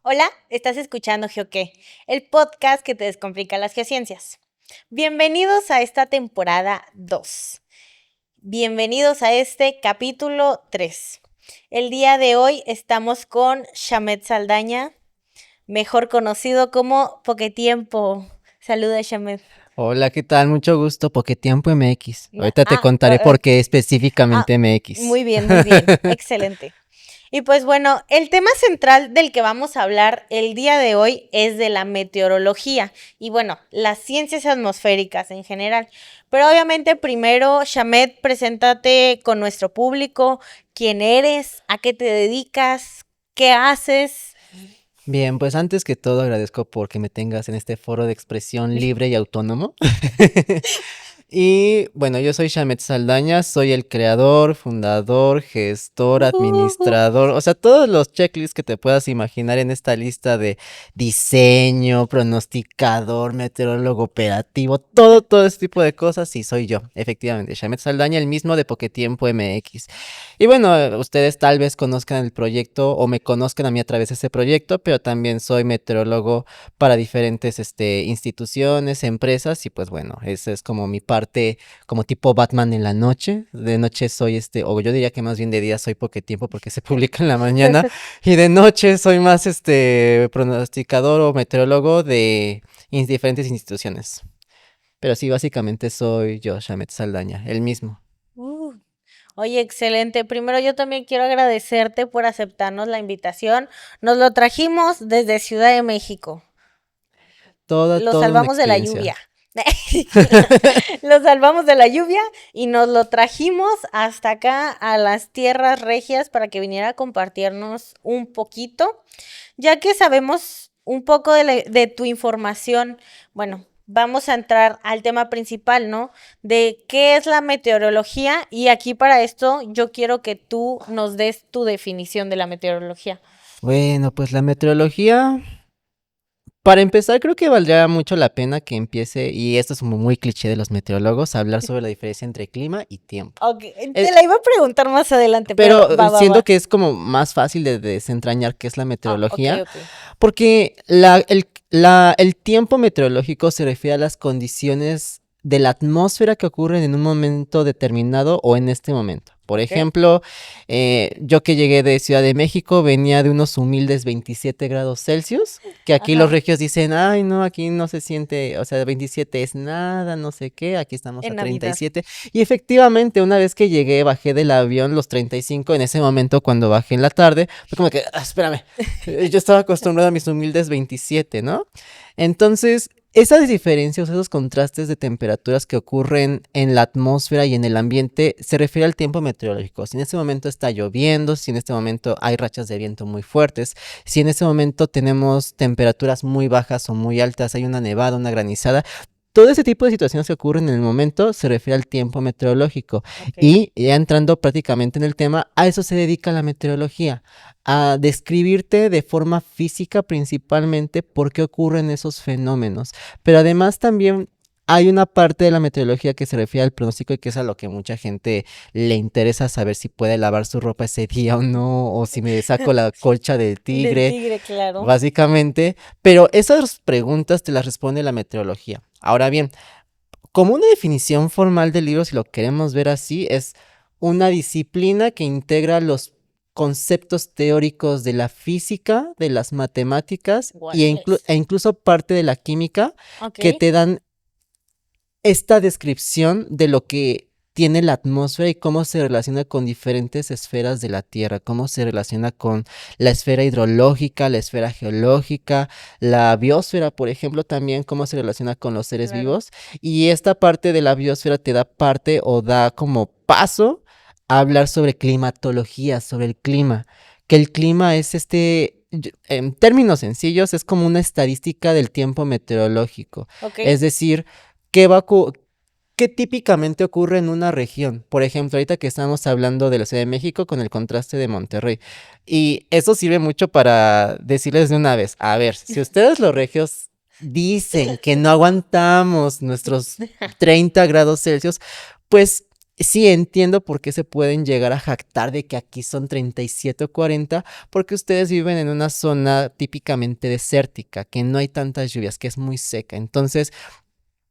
Hola, estás escuchando GeoQué, el podcast que te descomplica las geociencias. Bienvenidos a esta temporada 2. Bienvenidos a este capítulo 3. El día de hoy estamos con Shamet Saldaña, mejor conocido como Poquetiempo. Saluda, Shamet. Hola, ¿qué tal? Mucho gusto, Poquetiempo MX. No, Ahorita te contaré por qué específicamente MX. muy bien, excelente. Y pues bueno, el tema central del que vamos a hablar el día de hoy es de la meteorología y bueno, las ciencias atmosféricas en general. Pero obviamente primero, Shamet, preséntate con nuestro público, quién eres, a qué te dedicas, qué haces. Bien, pues antes que todo agradezco por que me tengas en este foro de expresión libre y autónomo. Y bueno, yo soy Shamet Saldaña, soy el creador, fundador, gestor, administrador, o sea, todos los checklists que te puedas imaginar en esta lista de diseño, pronosticador, meteorólogo operativo, todo ese tipo de cosas, sí, soy yo, efectivamente, Shamet Saldaña, el mismo de Poquetiempo MX. Y bueno, ustedes tal vez conozcan el proyecto o me conozcan a mí a través de ese proyecto, pero también soy meteorólogo para diferentes instituciones, empresas y pues bueno, esa es como mi parte como tipo Batman en la noche. De noche soy o yo diría que más bien de día soy Poquetiempo porque se publica en la mañana y de noche soy más pronosticador o meteorólogo de diferentes instituciones. Pero sí, básicamente soy yo, Shamet Saldaña, el mismo. Uh, Oye, excelente. Primero yo también quiero agradecerte por aceptarnos la invitación. Nos lo trajimos desde Ciudad de México. Lo Toda una salvamos de la experiencia. lluvia. Lo salvamos de la lluvia y nos lo trajimos hasta acá a las tierras regias para que viniera a compartirnos un poquito, ya que sabemos un poco de tu información. Bueno, vamos a entrar al tema principal, ¿no? De qué es la meteorología y aquí para esto yo quiero que tú nos des tu definición de la meteorología. Bueno, pues la meteorología, para empezar, creo que valdría mucho la pena que empiece, y esto es como muy cliché de los meteorólogos, a hablar sobre la diferencia entre clima y tiempo. Ok, te Eh, la iba a preguntar más adelante, pero pero siento que es como más fácil de desentrañar qué es la Ah, ok, meteorología, ok. porque el tiempo meteorológico se refiere a las condiciones de la atmósfera que ocurren en un momento determinado o en este momento. Por Ok. ejemplo, yo que llegué de Ciudad de México venía de unos humildes 27 grados Celsius, que aquí los Ajá. regios dicen, ay no, aquí no se siente, o sea, 27 es nada, no sé qué, aquí estamos a En treinta y Navidad. siete Y efectivamente, una vez que llegué, bajé del avión los 35, en ese momento cuando bajé en la tarde, fue como que, espérame, yo estaba acostumbrado a mis humildes 27, ¿no? Entonces, esas diferencias, esos contrastes de temperaturas que ocurren en la atmósfera y en el ambiente se refiere al tiempo meteorológico. Si en este momento está lloviendo, si en este momento hay rachas de viento muy fuertes, si en este momento tenemos temperaturas muy bajas o muy altas, hay una nevada, una granizada, todo ese tipo de situaciones que ocurren en el momento se refiere al tiempo meteorológico. Ok. Y ya entrando prácticamente en el tema, a eso se dedica la meteorología, a describirte de forma física principalmente por qué ocurren esos fenómenos. Pero además también hay una parte de la meteorología que se refiere al pronóstico y que es a lo que mucha gente le interesa saber si puede lavar su ropa ese día o no, o si me saco la colcha del Del tigre, tigre, claro. básicamente. Pero esas preguntas te las responde la meteorología. Ahora bien, como una definición formal del libro, si lo queremos ver así, es una disciplina que integra los conceptos teóricos de la física, de las matemáticas Guárales. e incluso parte de la química Ok. que te dan esta descripción de lo que tiene la atmósfera y cómo se relaciona con diferentes esferas de la Tierra, cómo se relaciona con la esfera hidrológica, la esfera geológica, la biosfera, por ejemplo, también cómo se relaciona con los seres Claro. vivos. Y esta parte de la biosfera te da parte o da como paso a hablar sobre climatología, sobre el clima, que el clima es en términos sencillos, es como una estadística del tiempo meteorológico. Ok. Es decir, ¿qué va a ¿qué típicamente ocurre en una región? Por ejemplo, ahorita que estamos hablando de la Ciudad de México con el contraste de Monterrey. Y eso sirve mucho para decirles de una vez, a ver, si ustedes los regios dicen que no aguantamos nuestros 30 grados Celsius, pues sí entiendo por qué se pueden llegar a jactar de que aquí son 37 o 40, porque ustedes viven en una zona típicamente desértica, que no hay tantas lluvias, que es muy seca. Entonces,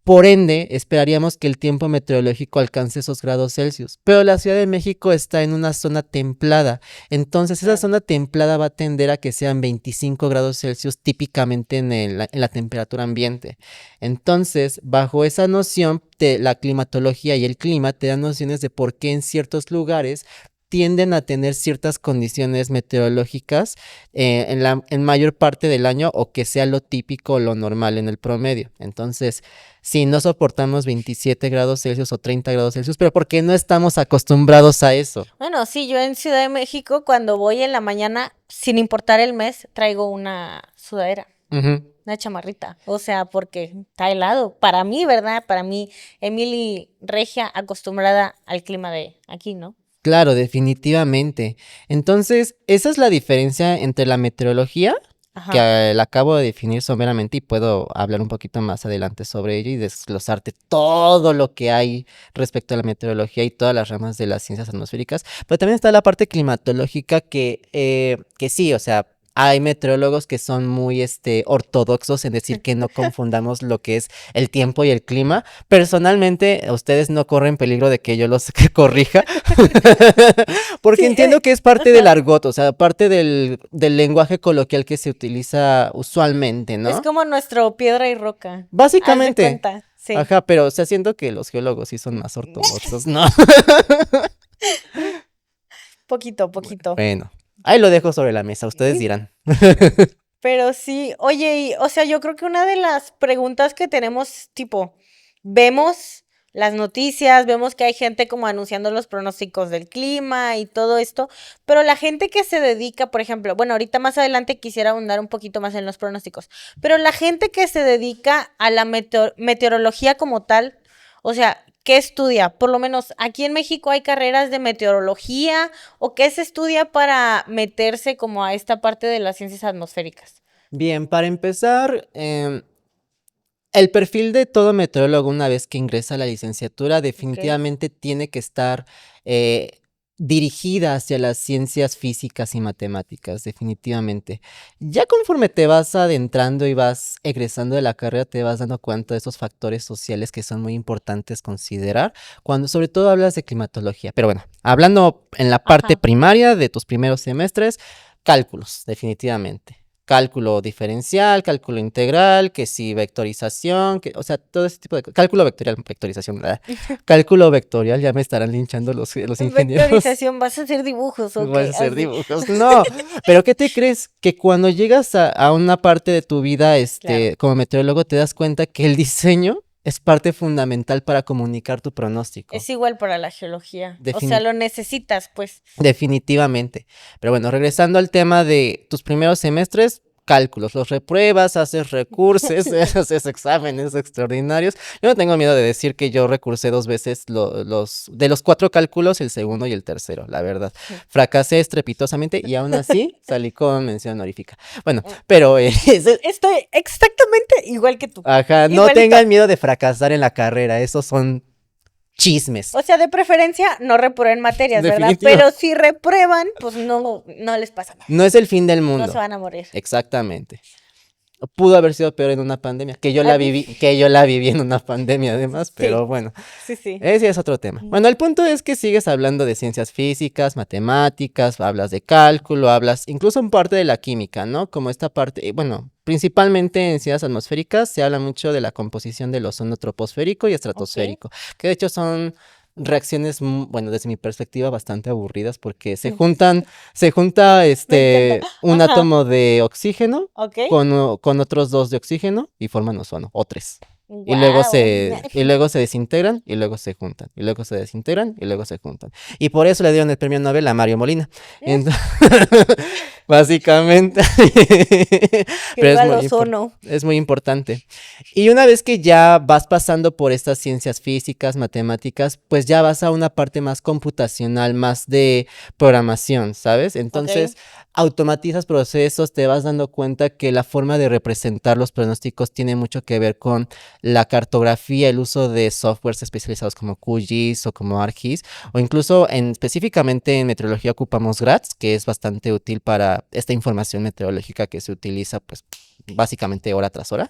por ende, esperaríamos que el tiempo meteorológico alcance esos grados Celsius, pero la Ciudad de México está en una zona templada, entonces esa Claro. zona templada va a tender a que sean 25 grados Celsius típicamente en la temperatura ambiente. Entonces, bajo esa noción, la climatología y el clima te dan nociones de por qué en ciertos lugares tienden a tener ciertas condiciones meteorológicas en mayor parte del año o que sea lo típico o lo normal en el promedio. Entonces, sí, no soportamos 27 grados Celsius o 30 grados Celsius, pero porque no estamos acostumbrados a eso. Bueno, sí, yo en Ciudad de México, cuando voy en la mañana, sin importar el mes, traigo una sudadera, Ujú. una chamarrita. O sea, porque está helado. Para mí, ¿verdad? Para mí, Emily Regia, acostumbrada al clima de aquí, ¿no? Claro, definitivamente. Entonces, esa es la diferencia entre la meteorología, que Ajá. la acabo de definir someramente y puedo hablar un poquito más adelante sobre ello y desglosarte todo lo que hay respecto a la meteorología y todas las ramas de las ciencias atmosféricas. Pero también está la parte climatológica que sí, o sea, hay meteorólogos que son muy ortodoxos en decir que no confundamos lo que es el tiempo y el clima. Personalmente, ustedes no corren peligro de que yo los corrija, porque Sí, entiendo que es parte del ajá. argot, o sea, parte del lenguaje coloquial que se utiliza usualmente, Es ¿no? como nuestro piedra y roca. Haz de Básicamente, cuenta, sí. ajá, pero o sea, siento que los geólogos sí son más ortodoxos, ¿no? Poquito, poquito. Bueno, ahí lo dejo sobre la mesa, ustedes dirán. Pero sí, oye, o sea, yo creo que una de las preguntas que tenemos, tipo, vemos las noticias, vemos que hay gente como anunciando los pronósticos del clima y todo esto, pero la gente que se dedica, por ejemplo, bueno, ahorita más adelante quisiera ahondar un poquito más en los pronósticos, pero la gente que se dedica a la meteorología como tal, o sea, ¿qué estudia? Por lo menos aquí en México hay carreras de meteorología o qué se estudia para meterse como a esta parte de las ciencias atmosféricas. Bien, para empezar, el perfil de todo meteorólogo una vez que ingresa a la licenciatura Ok. definitivamente tiene que estar eh, dirigida hacia las ciencias físicas y matemáticas, definitivamente. Ya conforme te vas adentrando y vas egresando de la carrera, te vas dando cuenta de esos factores sociales que son muy importantes considerar cuando sobre todo hablas de climatología. Pero bueno, hablando en la parte Ajá. primaria de tus primeros semestres, cálculos, definitivamente. Cálculo diferencial, cálculo integral, que si vectorización, o sea, todo ese tipo de cálculo vectorial, vectorización, ¿verdad? Cálculo vectorial, ya me estarán linchando los ingenieros. Vectorización, ¿vas a hacer dibujos o Vas a qué? hacer Así. dibujos. No, pero ¿qué te crees? Que cuando llegas a una parte de tu vida, Claro. como meteorólogo, te das cuenta que el diseño es parte fundamental para comunicar tu pronóstico. Es igual para la geología. O sea, Defini- lo necesitas, pues. Definitivamente. Pero bueno, regresando al tema de tus primeros semestres, cálculos, los repruebas, haces recursos, haces exámenes extraordinarios. Yo no tengo miedo de decir que yo recursé 2 veces de los 4 cálculos, el segundo y el tercero, la verdad. Fracasé estrepitosamente y aún así salí con mención honorífica. Bueno, pero Estoy exactamente igual que tú. ajá, no Igualito. tengan miedo de fracasar en la carrera, esos son chismes. O sea, de preferencia no reprueben materias, ¿verdad? Definitivo. Pero si reprueban, pues no, no les pasa nada. No es el fin del No se mundo. van a morir. Exactamente. Pudo haber sido peor en una pandemia, que yo la viví en una pandemia además, pero Sí, bueno, sí, sí. ese es otro tema. Bueno, el punto es que sigues hablando de ciencias físicas, matemáticas, hablas de cálculo, hablas incluso en parte de la química, ¿no? Como esta parte, bueno, principalmente en ciencias atmosféricas se habla mucho de la composición del ozono troposférico y Ok. estratosférico, que de hecho son reacciones, bueno, desde mi perspectiva bastante aburridas porque Mm. se junta Me encanta. un Ajá. átomo de oxígeno Ok. con otros 2 de oxígeno y forman ozono, o 3. Wow. Y luego se desintegran y luego se juntan. Y luego se desintegran y luego se juntan. Y por eso le dieron el premio Nobel a Mario Molina. Ent- Básicamente. Pero Viva el ozono. es muy importante. Y una vez que ya vas pasando por estas ciencias físicas, matemáticas, pues ya vas a una parte más computacional, más de programación, ¿sabes? Ok. Entonces, automatizas procesos, te vas dando cuenta que la forma de representar los pronósticos tiene mucho que ver con la cartografía, el uso de softwares especializados como QGIS o como ArcGIS, o incluso específicamente en meteorología ocupamos GRADS, que es bastante útil para esta información meteorológica que se utiliza pues básicamente hora tras hora,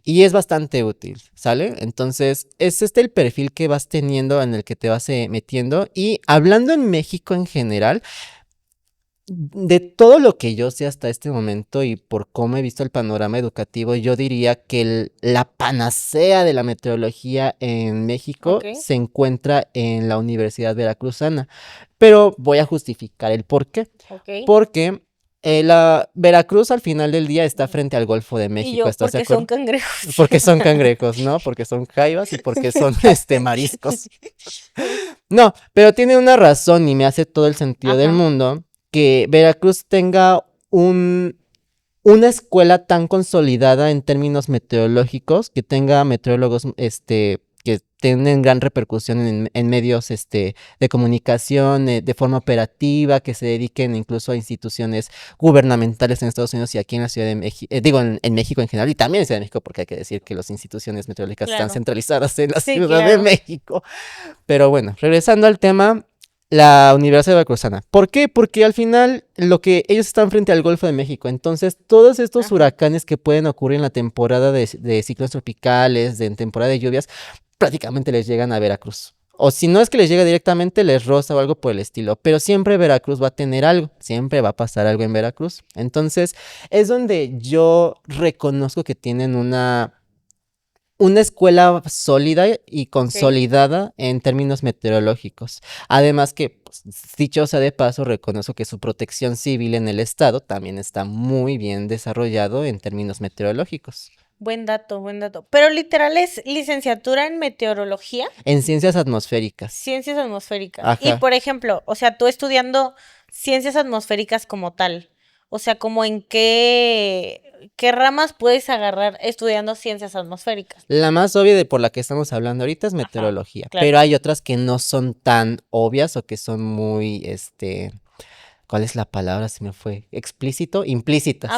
y es bastante útil, ¿sale? Entonces, es este el perfil que vas teniendo en el que te vas metiendo, y hablando en México en general, de todo lo que yo sé hasta este momento y por cómo he visto el panorama educativo, yo diría que la panacea de la meteorología en México Ok, se encuentra en la Universidad Veracruzana, pero voy a justificar el por qué. ok. Porque la Veracruz al final del día está frente al Golfo de Y México, yo, ¿estás de porque son acuerdo? cangrejos. Porque son cangrejos, ¿no? Porque son jaivas y porque son mariscos. Sí. No, pero tiene una razón y me hace todo el sentido del Ajá, mundo que Veracruz tenga una escuela tan consolidada en términos meteorológicos, que tenga meteorólogos, que tienen gran repercusión en medios, de comunicación, de forma operativa, que se dediquen incluso a instituciones gubernamentales en Estados Unidos y aquí en la Ciudad de México, digo, en México en general, y también en Ciudad de México, porque hay que decir que las instituciones meteorológicas están claro. centralizadas en la Sí, Ciudad de claro. México. Pero bueno, regresando al tema, la Universidad Veracruzana. ¿Por qué? Porque al final lo que ellos están frente al Golfo de México. Entonces, todos estos Ajá. huracanes que pueden ocurrir en la temporada de ciclones tropicales, en temporada de lluvias, prácticamente les llegan a Veracruz. O si no es que les llega directamente, les roza o algo por el estilo. Pero siempre Veracruz va a tener algo. Siempre va a pasar algo en Veracruz. Entonces, es donde yo reconozco que tienen una escuela sólida y Ok. consolidada en términos meteorológicos. Además que, pues, dicho sea de paso, reconozco que su protección civil en el estado también está muy bien desarrollado en términos meteorológicos. Buen dato, buen dato. Pero literal es licenciatura en meteorología, En ciencias atmosféricas. ciencias atmosféricas. Y Ajá. por ejemplo, o sea, tú estudiando ciencias atmosféricas como tal, o sea, como en qué ramas puedes agarrar estudiando ciencias atmosféricas. La más obvia de por la que estamos hablando ahorita es Ajá, meteorología, pero claro. hay otras que no son tan obvias o que son muy, ¿cuál es la palabra? Se me fue. Explícito, Ah, ok, implícitas.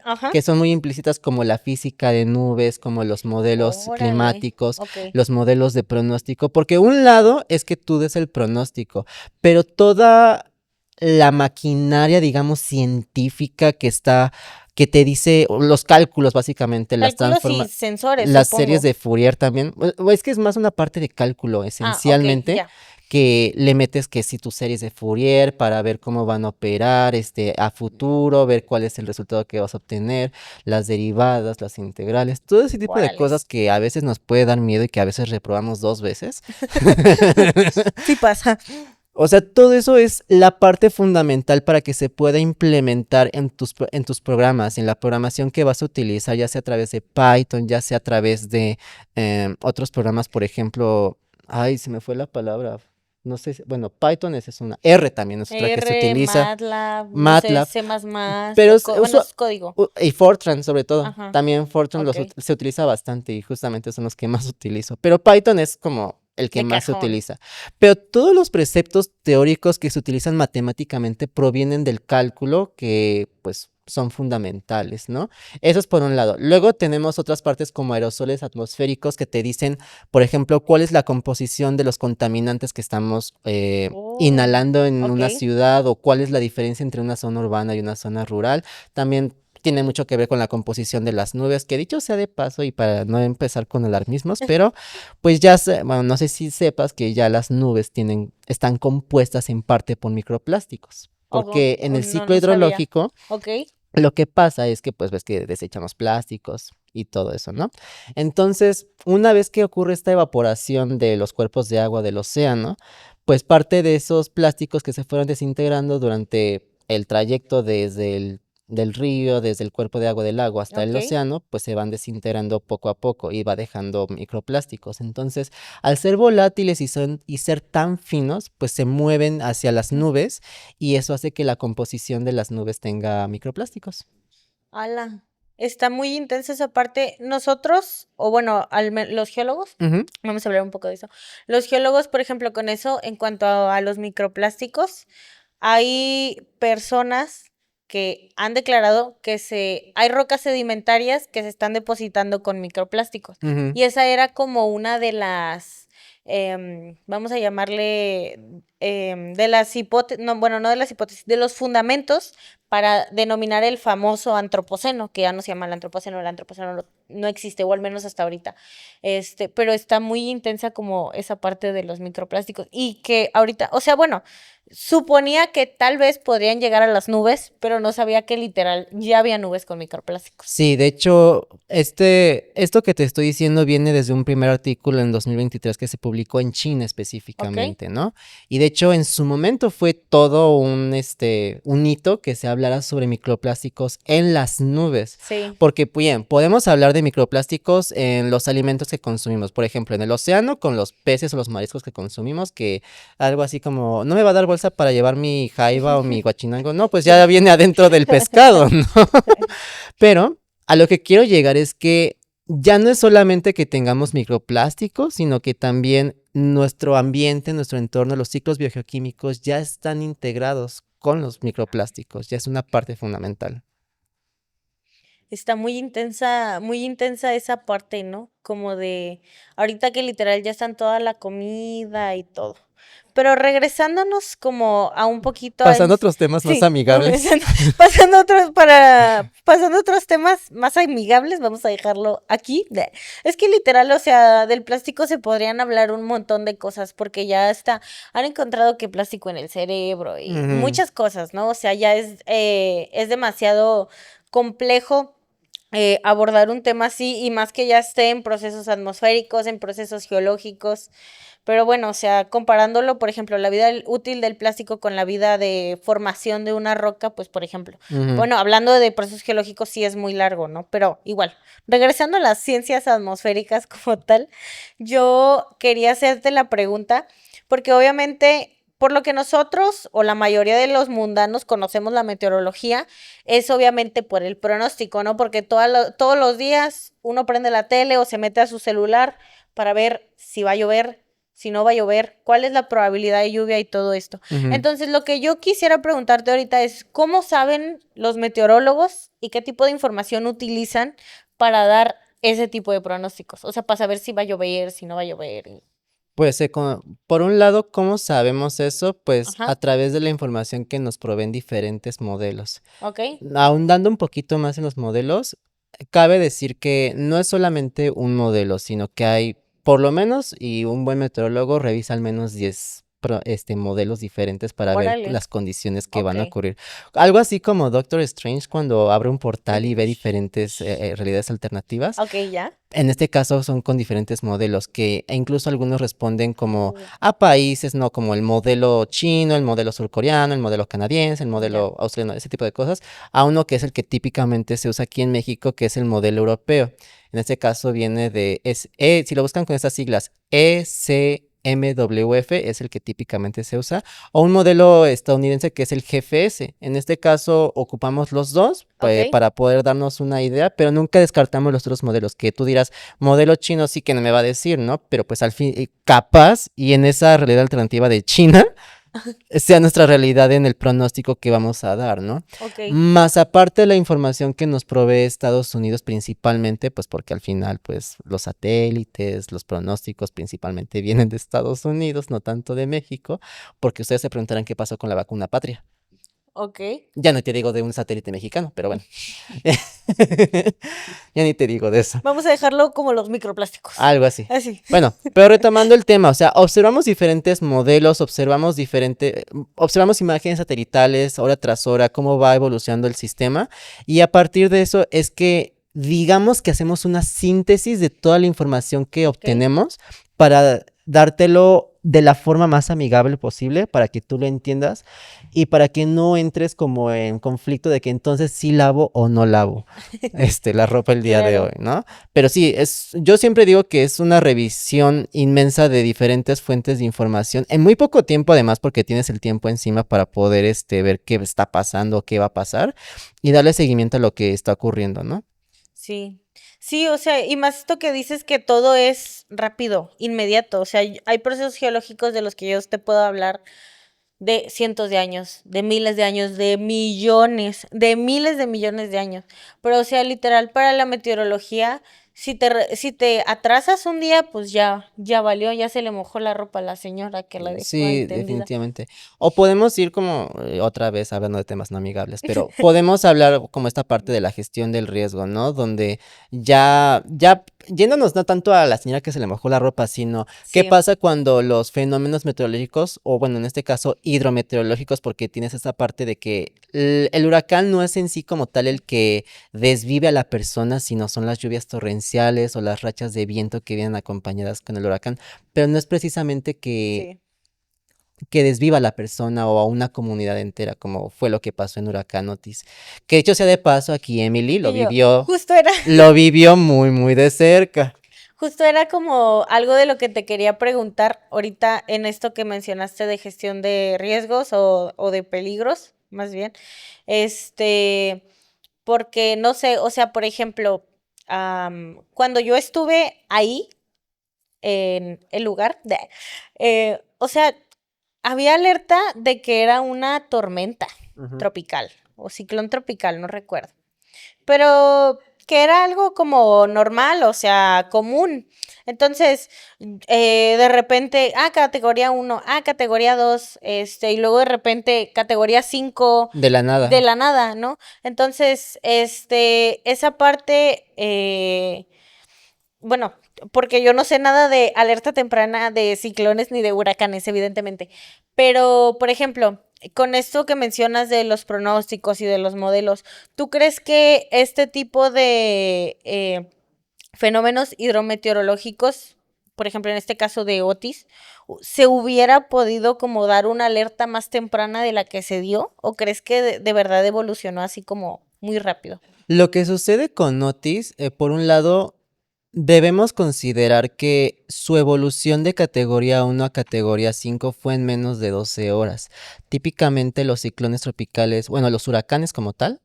ajá. Que son muy implícitas, como la física de nubes, como los modelos Órale, climáticos, ok. los modelos de pronóstico, porque un lado es que tú des el pronóstico, pero toda la maquinaria, digamos, científica que te dice, o los cálculos básicamente, Cálculos y sensores, las series supongo. de Fourier también, o es que es más una parte de cálculo Ah, ok, esencialmente, ya. que le metes que si tus series de Fourier para ver cómo van a operar, a futuro, ver cuál es el resultado que vas a obtener, las derivadas, las integrales, todo ese tipo de Órale. cosas que a veces nos puede dar miedo y que a veces reprobamos 2 veces. Sí pasa. O sea, todo eso es la parte fundamental para que se pueda implementar en tus programas, en la programación que vas a utilizar, ya sea a través de Python, ya sea a través de otros programas, por ejemplo, ay, se me fue la palabra. No sé, bueno, Python es una, R también es otra que se R, utiliza, MATLAB, no sé, MATLAB, C++, pero bueno, es código. y Fortran sobre todo. Ajá, También Fortran ok. se utiliza bastante y justamente son los que más utilizo. Pero Python es como el que De más se cajón. utiliza. Pero todos los preceptos teóricos que se utilizan matemáticamente provienen del cálculo, que pues son fundamentales, ¿no? Eso es por un lado. Luego tenemos otras partes como aerosoles atmosféricos que te dicen, por ejemplo, cuál es la composición de los contaminantes que estamos Oh, inhalando en ok. una ciudad, o cuál es la diferencia entre una zona urbana y una zona rural. También tiene mucho que ver con la composición de las nubes, que dicho sea de paso y para no empezar con alarmismos, pero pues bueno, no sé si sepas que ya las nubes están compuestas en parte por microplásticos, porque en el No, ciclo no sabía. hidrológico Ok. lo que pasa es que pues ves que desechamos plásticos y todo eso, ¿no? Entonces, una vez que ocurre esta evaporación de los cuerpos de agua del océano, pues parte de esos plásticos que se fueron desintegrando durante el trayecto desde del río, desde el cuerpo de agua del agua hasta el Ok. océano, pues se van desintegrando poco a poco y va dejando microplásticos. Entonces, al ser volátiles y ser tan finos, pues se mueven hacia las nubes, y eso hace que la composición de las nubes tenga microplásticos. Ala. Está muy intensa esa parte. Nosotros, o bueno, los geólogos, Ujú. vamos a hablar un poco de eso. Los geólogos, por ejemplo, con eso, en cuanto a los microplásticos, hay personas que han declarado que hay rocas sedimentarias que se están depositando con microplásticos. Ujú. Y esa era como una de las, vamos a llamarle, de las hipótesis, no, bueno, no de las hipótesis, de los fundamentos para denominar el famoso antropoceno, que ya no se llama el antropoceno no existe, o al menos hasta ahorita. Pero está muy intensa como esa parte de los microplásticos. Y que ahorita, o sea, bueno, suponía que tal vez podrían llegar a las nubes, pero no sabía que literal ya había nubes con microplásticos. Sí, de hecho, esto que te estoy diciendo viene desde un primer artículo en 2023 que se publicó en China ¿Ok? específicamente, ¿no? Y de hecho, en su momento fue todo un hito que se hablara sobre microplásticos en las nubes. Sí. Porque, bien, podemos hablar de microplásticos en los alimentos que consumimos. Por ejemplo, en el océano, con los peces o los mariscos que consumimos, que algo así como, no me va a dar bolsa para llevar mi jaiba o mi guachinango. No, pues ya viene adentro del pescado, ¿no? Pero a lo que quiero llegar es que ya no es solamente que tengamos microplásticos, sino que también nuestro ambiente, nuestro entorno, los ciclos biogeoquímicos ya están integrados con los microplásticos, ya es una parte fundamental. Está muy intensa esa parte, ¿no? Como de ahorita que literal ya están toda la comida y todo. Pero regresándonos como a un poquito Pasando a otros temas más sí, amigables. pasando a otros temas más amigables, vamos a dejarlo aquí. Es que literal, o sea, del plástico se podrían hablar un montón de cosas porque han encontrado que plástico en el cerebro y Ujú. muchas cosas, ¿no? O sea, ya es demasiado complejo abordar un tema así y más que ya esté en procesos atmosféricos, en procesos geológicos. Pero bueno, o sea, comparándolo, por ejemplo, la vida útil del plástico con la vida de formación de una roca, pues por ejemplo, Ujú. bueno, hablando de procesos geológicos sí es muy largo, ¿no? Pero igual, regresando a las ciencias atmosféricas como tal, yo quería hacerte la pregunta, porque obviamente, por lo que nosotros o la mayoría de los mundanos conocemos la meteorología, es obviamente por el pronóstico, ¿no? Porque todos los días uno prende la tele o se mete a su celular para ver si va a llover, si no va a llover, cuál es la probabilidad de lluvia y todo esto. Ujú. Entonces, lo que yo quisiera preguntarte ahorita es, ¿cómo saben los meteorólogos y qué tipo de información utilizan para dar ese tipo de pronósticos? O sea, para saber si va a llover, si no va a llover. Pues por un lado, ¿cómo sabemos eso? Pues a Ajá, través de la información que nos proveen diferentes modelos. ¿ok? Ahondando un poquito más en los modelos, cabe decir que no es solamente un modelo, sino que hay por lo menos, y un buen meteorólogo revisa al menos 10 modelos diferentes para ver Órale, las condiciones que ok. van a ocurrir. Algo así como Doctor Strange cuando abre un portal y ve diferentes realidades alternativas. Ok, ya. En este caso son con diferentes modelos que e incluso algunos responden como Oh, a países, ¿no? Como el modelo chino, el modelo surcoreano, el modelo canadiense, el ya. modelo australiano, ese tipo de cosas, a uno que es el que típicamente se usa aquí en México, que es el modelo europeo. En este caso viene si lo buscan con estas siglas, ECMWF es el que típicamente se usa, o un modelo estadounidense que es el GFS. En este caso ocupamos los dos Ok. para poder darnos una idea, pero nunca descartamos los otros modelos, que tú dirás, modelo chino sí que no me va a decir, ¿no? Pero pues al fin, capaz, y en esa realidad alternativa de China, sea nuestra realidad en el pronóstico que vamos a dar, ¿no? Ok. Más aparte de la información que nos provee Estados Unidos principalmente, pues porque al final, pues los satélites, los pronósticos principalmente vienen de Estados Unidos, no tanto de México, porque ustedes se preguntarán qué pasó con la vacuna patria. Ok. Ya no te digo de un satélite mexicano, pero bueno. Ya ni te digo de eso. Vamos a dejarlo como los microplásticos. Algo así. Así. Bueno, pero retomando el tema, o sea, observamos diferentes modelos, observamos imágenes satelitales hora tras hora, cómo va evolucionando el sistema, y a partir de eso es que digamos que hacemos una síntesis de toda la información que Ok. obtenemos para dártelo de la forma más amigable posible, para que tú lo entiendas y para que no entres como en conflicto de que entonces sí lavo o no lavo la ropa el día de hoy, Claro. ¿no? Pero sí, yo siempre digo que es una revisión inmensa de diferentes fuentes de información en muy poco tiempo, además, porque tienes el tiempo encima para poder ver qué está pasando, qué va a pasar y darle seguimiento a lo que está ocurriendo, ¿no? Sí. Sí, o sea, y más esto que dices que todo es rápido, inmediato. O sea, hay procesos geológicos de los que yo te puedo hablar de cientos de años, de miles de años, de millones, de miles de millones de años. Pero o sea, literal, para la meteorología, si te atrasas un día, pues ya valió, ya se le mojó la ropa a la señora que la dejó ahí Sí, tendida. definitivamente. O podemos ir como otra vez hablando de temas no amigables, pero podemos hablar como esta parte de la gestión del riesgo, ¿no? Donde ya yéndonos no tanto a la señora que se le mojó la ropa, sino qué Sí, pasa cuando los fenómenos meteorológicos, o bueno, en este caso hidrometeorológicos, porque tienes esta parte de que el huracán no es en sí como tal el que desvive a la persona, sino son las lluvias torrenciales o las rachas de viento que vienen acompañadas con el huracán, pero no es precisamente sí. que desviva a la persona o a una comunidad entera, como fue lo que pasó en Huracán Otis. Que dicho sea de paso, aquí Emily Y yo, justo era, lo vivió muy, muy de cerca. justo era como algo de lo que te quería preguntar ahorita en esto que mencionaste de gestión de riesgos o de peligros, más bien. Este, porque no sé, o sea, por ejemplo, cuando yo estuve ahí, en el lugar, o sea, había alerta de que era una tormenta Ujú. tropical o ciclón tropical, no recuerdo. Pero que era algo como normal, o sea, común. Entonces, de repente, categoría uno categoría 2 y luego de repente categoría 5 De la de nada. la nada, ¿no? Entonces, esa parte, bueno, porque yo no sé nada de alerta temprana de ciclones ni de huracanes, evidentemente. Pero, por ejemplo, con esto que mencionas de los pronósticos y de los modelos, ¿tú crees que este tipo de fenómenos hidrometeorológicos, por ejemplo, en este caso de Otis, se hubiera podido como dar una alerta más temprana de la que se dio? ¿O crees que de verdad evolucionó así como muy rápido? Lo que sucede con Otis, por un lado, debemos considerar que su evolución de categoría 1 a categoría 5 fue en menos de 12 horas. Típicamente los ciclones tropicales, bueno, los huracanes como tal,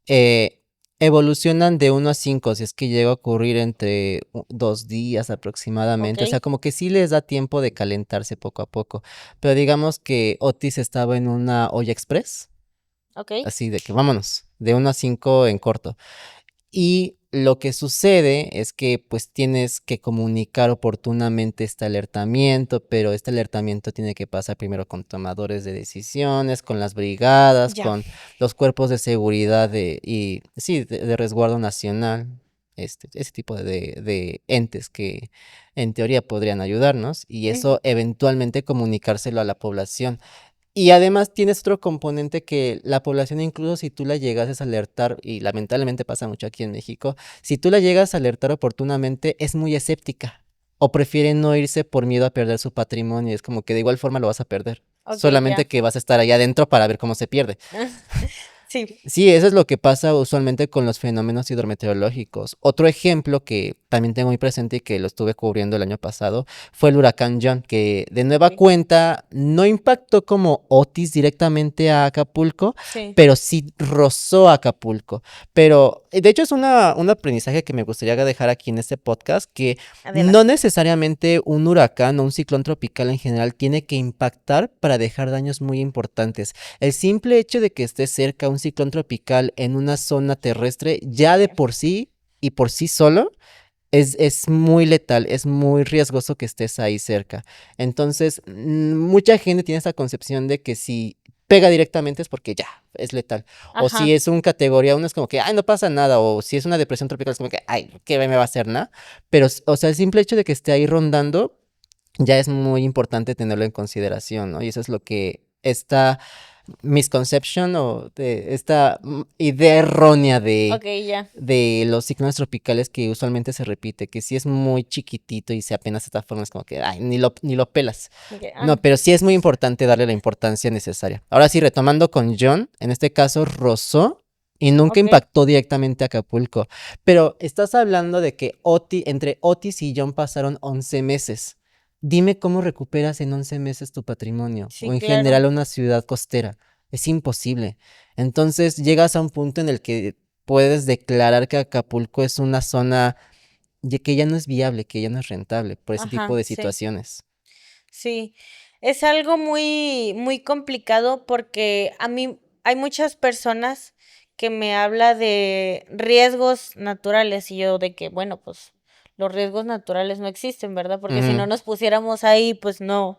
eh, evolucionan de 1 a 5, si es que llega a ocurrir entre 2 días Ok, aproximadamente. O sea, como que sí les da tiempo de calentarse poco a poco. Pero digamos que Otis estaba en una olla express, ok, así de que vámonos, de 1 a 5 en corto. Y lo que sucede es que pues tienes que comunicar oportunamente este alertamiento, pero este alertamiento tiene que pasar primero con tomadores de decisiones, con las brigadas, ya. con los cuerpos de seguridad y sí, de resguardo nacional, ese tipo de entes que en teoría podrían ayudarnos y eso eventualmente comunicárselo a la población. Y además tienes otro componente que la población, incluso si tú la llegas a alertar, y lamentablemente pasa mucho aquí en México, si tú la llegas a alertar oportunamente, es muy escéptica. O prefiere no irse por miedo a perder su patrimonio. Es como que de igual forma lo vas a perder. Ok, Solamente ya. que vas a estar allá adentro para ver cómo se pierde. Sí, Sí, eso es lo que pasa usualmente con los fenómenos hidrometeorológicos. Otro ejemplo que también tengo muy presente y que lo estuve cubriendo el año pasado fue el huracán John, que de nueva ok, cuenta no impactó como Otis directamente a Acapulco, sí, pero sí rozó a Acapulco. Pero de hecho es un aprendizaje que me gustaría dejar aquí en este podcast, que no adelante. necesariamente un huracán o un ciclón tropical en general tiene que impactar para dejar daños muy importantes. El simple hecho de que esté cerca un ciclón tropical en una zona terrestre ya de Sí. por sí y por sí solo es muy letal, es muy riesgoso que estés ahí cerca. Entonces, mucha gente tiene esta concepción de que si pega directamente es porque ya, es letal. O si Ajá, es un categoría uno es como que, ay, no pasa nada. O si es una depresión tropical es como que, ay, ¿qué me va a hacer nada? Pero, o sea, el simple hecho de que esté ahí rondando ya es muy importante tenerlo en consideración, ¿no? Y eso es lo que esta misconception o de esta idea errónea ok, ya. de los ciclones tropicales que usualmente se repite, que si es muy chiquitito y se apenas de esta forma es como que, ay, ni lo pelas. Ok, No, pero sí es muy importante darle la importancia necesaria. Ahora sí, retomando con John, en este caso rozó y nunca ok. impactó directamente a Acapulco. Pero estás hablando de que entre Otis y John pasaron 11 meses. Dime cómo recuperas en 11 meses tu patrimonio o Sí, en claro. general una ciudad costera. Es imposible. Entonces llegas a un punto en el que puedes declarar que Acapulco es una zona que ya no es viable, que ya no es rentable por ese tipo Ajá, de sí. situaciones. Sí. Es algo muy, muy complicado porque a mí hay muchas personas que me habla de riesgos naturales y yo de que, bueno, pues los riesgos naturales no existen, ¿verdad? Porque si no Ujú, nos pusiéramos ahí, pues no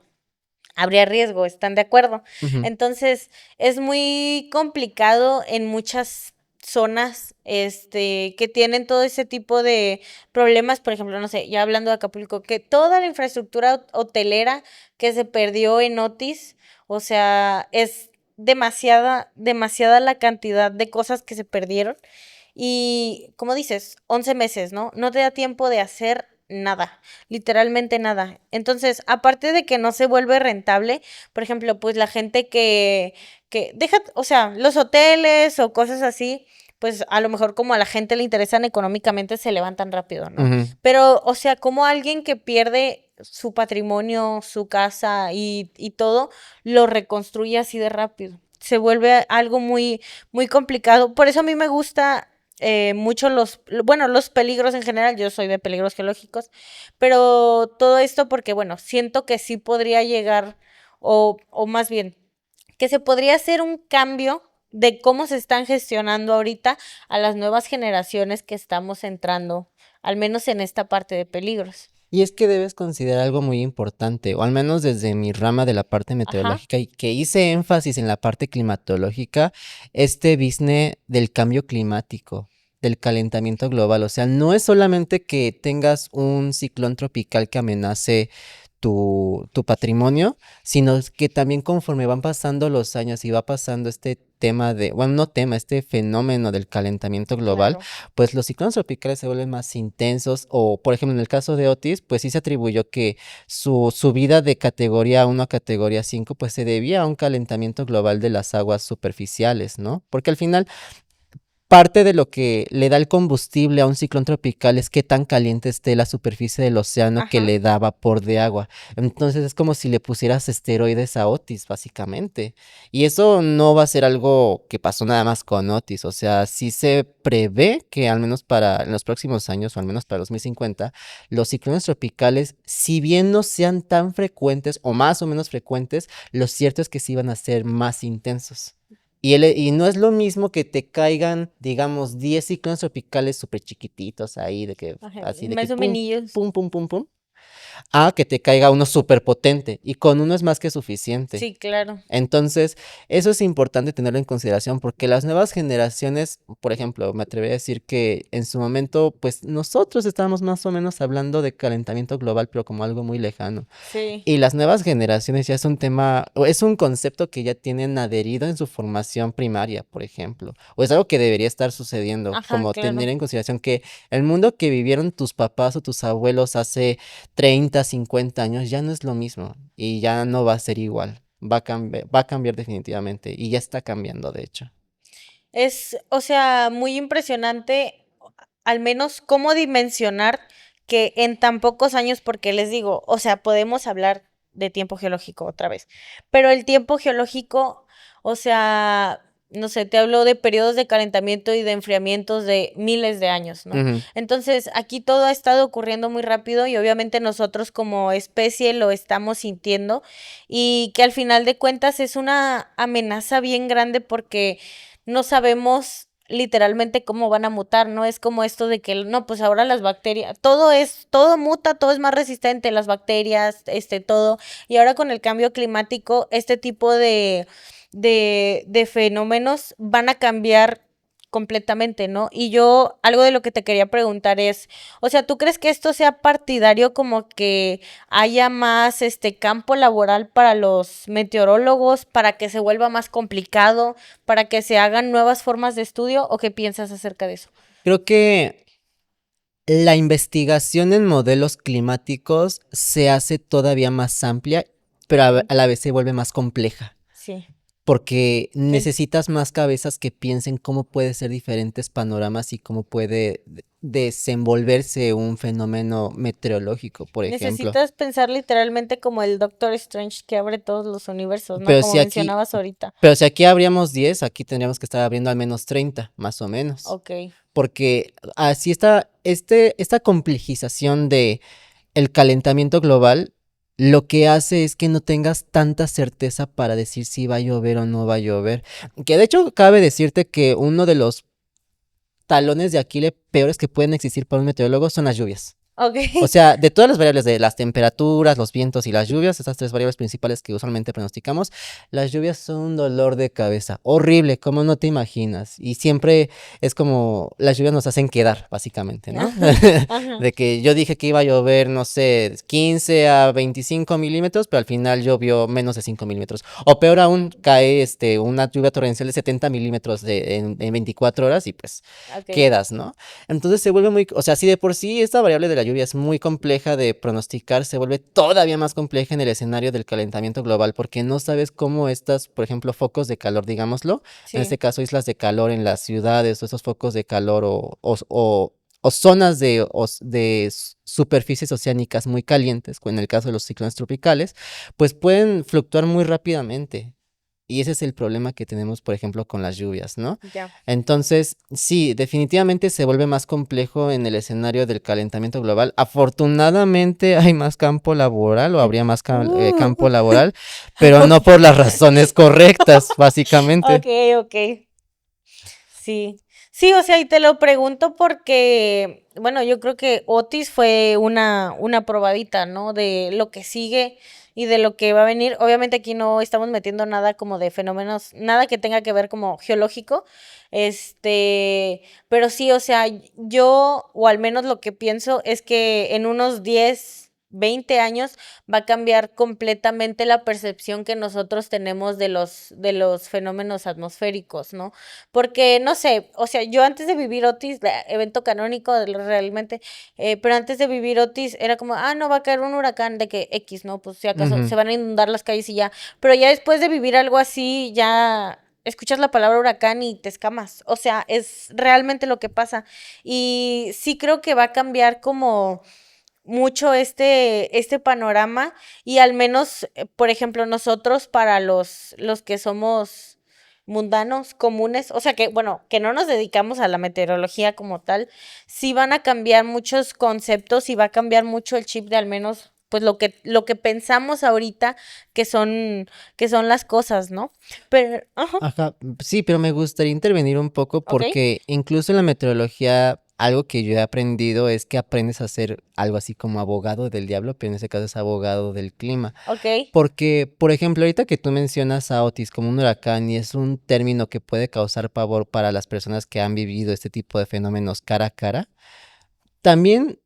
habría riesgo, ¿están de acuerdo? ujú, Entonces, es muy complicado en muchas zonas, que tienen todo ese tipo de problemas, por ejemplo, no sé, ya hablando de Acapulco, que toda la infraestructura hotelera que se perdió en Otis, o sea, es demasiada, demasiada la cantidad de cosas que se perdieron. Y, como dices, 11 meses, ¿no? No te da tiempo de hacer nada, literalmente nada. Entonces, aparte de que no se vuelve rentable, por ejemplo, pues la gente que deja, o sea, los hoteles o cosas así, pues a lo mejor como a la gente le interesan económicamente, se levantan rápido, ¿no? ujú. Pero, o sea, como alguien que pierde su patrimonio, su casa y todo, lo reconstruye así de rápido. Se vuelve algo muy, muy complicado. Por eso a mí me gusta mucho bueno, los peligros en general, yo soy de peligros geológicos, pero todo esto porque, bueno, siento que sí podría llegar, o más bien, que se podría hacer un cambio de cómo se están gestionando ahorita a las nuevas generaciones que estamos entrando, al menos en esta parte de peligros. Y es que debes considerar algo muy importante, o al menos desde mi rama de la parte Ajá, meteorológica, y que hice énfasis en la parte climatológica, este business del cambio climático, del calentamiento global. O sea, no es solamente que tengas un ciclón tropical que amenace tu patrimonio, sino es que también conforme van pasando los años y va pasando este tema de, bueno, no tema, este fenómeno del calentamiento global, claro. pues los ciclones tropicales se vuelven más intensos o, por ejemplo, en el caso de Otis, pues sí se atribuyó que su subida de categoría 1 a categoría 5 pues se debía a un calentamiento global de las aguas superficiales, ¿no? Porque al final parte de lo que le da el combustible a un ciclón tropical es qué tan caliente esté la superficie del océano que Ajá. le da vapor de agua. Entonces es como si le pusieras esteroides a Otis, básicamente. Y eso no va a ser algo que pasó nada más con Otis. O sea, sí se prevé que al menos para en los próximos años, o al menos para 2050, los ciclones tropicales, si bien no sean tan frecuentes o más o menos frecuentes, lo cierto es que sí van a ser más intensos. Y no es lo mismo que te caigan, digamos, 10 ciclones tropicales súper chiquititos ahí, Ajá, así de que más o pum, menos. pum, pum, pum, pum, a que te caiga uno súper potente. Y con uno es más que suficiente. Sí, claro. Entonces, eso es importante tenerlo en consideración porque las nuevas generaciones, por ejemplo, me atrevería a decir que en su momento, pues nosotros estábamos más o menos hablando de calentamiento global, pero como algo muy lejano. Sí. Y las nuevas generaciones ya es un tema, o es un concepto que ya tienen adherido en su formación primaria, por ejemplo, o es algo que debería estar sucediendo, Ajá, como tener claro. en consideración que el mundo que vivieron tus papás o tus abuelos hace 30 50 años ya no es lo mismo y ya no va a ser igual, va a cambiar definitivamente y ya está cambiando, de hecho. Es, o sea, muy impresionante, al menos cómo dimensionar que en tan pocos años, porque les digo, o sea, podemos hablar de tiempo geológico otra vez, pero el tiempo geológico, o sea, no sé, te hablo de periodos de calentamiento y de enfriamientos de miles de años, ¿no? Ujú. Entonces, aquí todo ha estado ocurriendo muy rápido y obviamente nosotros como especie lo estamos sintiendo y que al final de cuentas es una amenaza bien grande porque no sabemos literalmente cómo van a mutar, ¿no? Es como esto de que, no, pues ahora las bacterias, todo muta, todo es más resistente, las bacterias, todo. Y ahora con el cambio climático, este tipo de fenómenos van a cambiar completamente, ¿no? Y yo, algo de lo que te quería preguntar es, o sea, ¿tú crees que esto sea partidario como que haya más campo laboral para los meteorólogos, para que se vuelva más complicado, para que se hagan nuevas formas de estudio o qué piensas acerca de eso? Creo que la investigación en modelos climáticos se hace todavía más amplia, pero Ujú. a la vez se vuelve más compleja. Sí, Porque es, necesitas más cabezas que piensen cómo puede ser diferentes panoramas y cómo puede desenvolverse un fenómeno meteorológico, por ejemplo. necesitas pensar literalmente como el Doctor Strange que abre todos los universos, ¿no? Pero Como si aquí, mencionabas ahorita. pero si aquí abríamos 10, aquí tendríamos que estar abriendo al menos 30, más o menos. Ok, Porque así está, esta complejización de el calentamiento global lo que hace es que no tengas tanta certeza para decir si va a llover o no va a llover. Que de hecho cabe decirte que uno de los talones de Aquiles peores que pueden existir para un meteorólogo son las lluvias. Ok. O sea, de todas las variables de las temperaturas, los vientos y las lluvias, esas tres variables principales que usualmente pronosticamos, las lluvias son un dolor de cabeza horrible, como no te imaginas. Y siempre es como las lluvias nos hacen quedar, básicamente, ¿no? Ajá. De que yo dije que iba a llover, no sé, 15 a 25 milímetros, pero al final llovió menos de 5 milímetros. O peor aún, cae una lluvia torrencial de 70 milímetros en 24 horas y pues Ok. quedas, ¿no? Entonces se vuelve muy, o sea, si de por sí esta variable de la lluvia es muy compleja de pronosticar, se vuelve todavía más compleja en el escenario del calentamiento global, porque no sabes cómo estas, por ejemplo, focos de calor, digámoslo, en este Sí. caso islas de calor en las ciudades, o esos focos de calor o zonas de superficies oceánicas muy calientes, en el caso de los ciclones tropicales, pues pueden fluctuar muy rápidamente. Y ese es el problema que tenemos, por ejemplo, con las lluvias, ¿no? Ya. Entonces, sí, definitivamente se vuelve más complejo en el escenario del calentamiento global. Afortunadamente hay más campo laboral o habría más Uh, campo laboral, pero no por las razones correctas, básicamente. ok, ok. Sí, sí, o sea, y te lo pregunto porque, bueno, yo creo que Otis fue una probadita, ¿no? De lo que sigue y de lo que va a venir. Obviamente aquí no estamos metiendo nada como de fenómenos, nada que tenga que ver como geológico, pero sí, o sea, yo, o al menos lo que pienso es que en unos 10, 20 años va a cambiar completamente la percepción que nosotros tenemos de los fenómenos atmosféricos, ¿no? Porque, no sé, o sea, yo antes de vivir Otis, evento canónico realmente, pero antes de vivir Otis era como, no, va a caer un huracán de que X, ¿no? Pues si acaso Ujú. se van a inundar las calles y ya. Pero ya después de vivir algo así, ya escuchas la palabra huracán y te escamas. O sea, es realmente lo que pasa. Y sí creo que va a cambiar como mucho este panorama y al menos, por ejemplo, nosotros para los que somos mundanos, comunes, o sea que, bueno, que no nos dedicamos a la meteorología como tal, sí van a cambiar muchos conceptos y va a cambiar mucho el chip de al menos, pues lo que pensamos ahorita que son las cosas, ¿no? Pero, ajá, Ajá, sí, pero me gustaría intervenir un poco ok, porque incluso en la meteorología algo que yo he aprendido es que aprendes a ser algo así como abogado del diablo, pero en ese caso es abogado del clima. ok, Porque, por ejemplo, ahorita que tú mencionas a Otis como un huracán y es un término que puede causar pavor para las personas que han vivido este tipo de fenómenos cara a cara, también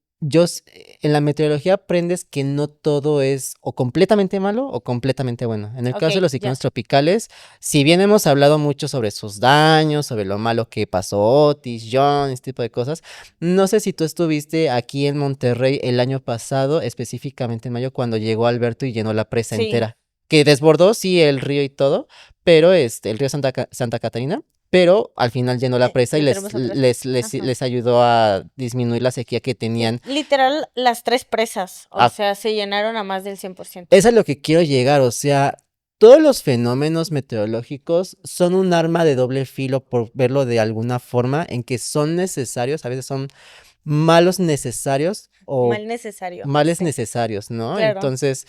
en la meteorología aprendes que no todo es o completamente malo o completamente bueno. En el ok, caso de los ciclones ya, tropicales, si bien hemos hablado mucho sobre sus daños, sobre lo malo que pasó Otis, John, este tipo de cosas, no sé si tú estuviste aquí en Monterrey el año pasado, específicamente en mayo, cuando llegó Alberto y llenó la presa sí, entera, que desbordó, sí, el río y todo, pero el río Santa Catarina, pero al final llenó la presa y ya les, tenemos atrás. les, les, Ajá. les ayudó a disminuir la sequía que Sí, tenían. literal, las tres presas, o Ah, sea, se llenaron a más del 100%. es a lo que quiero llegar, o sea, todos los fenómenos meteorológicos son un arma de doble filo, por verlo de alguna forma, en que son necesarios, a veces son malos necesarios o Mal necesario, males sí, necesarios, ¿no? claro, Entonces,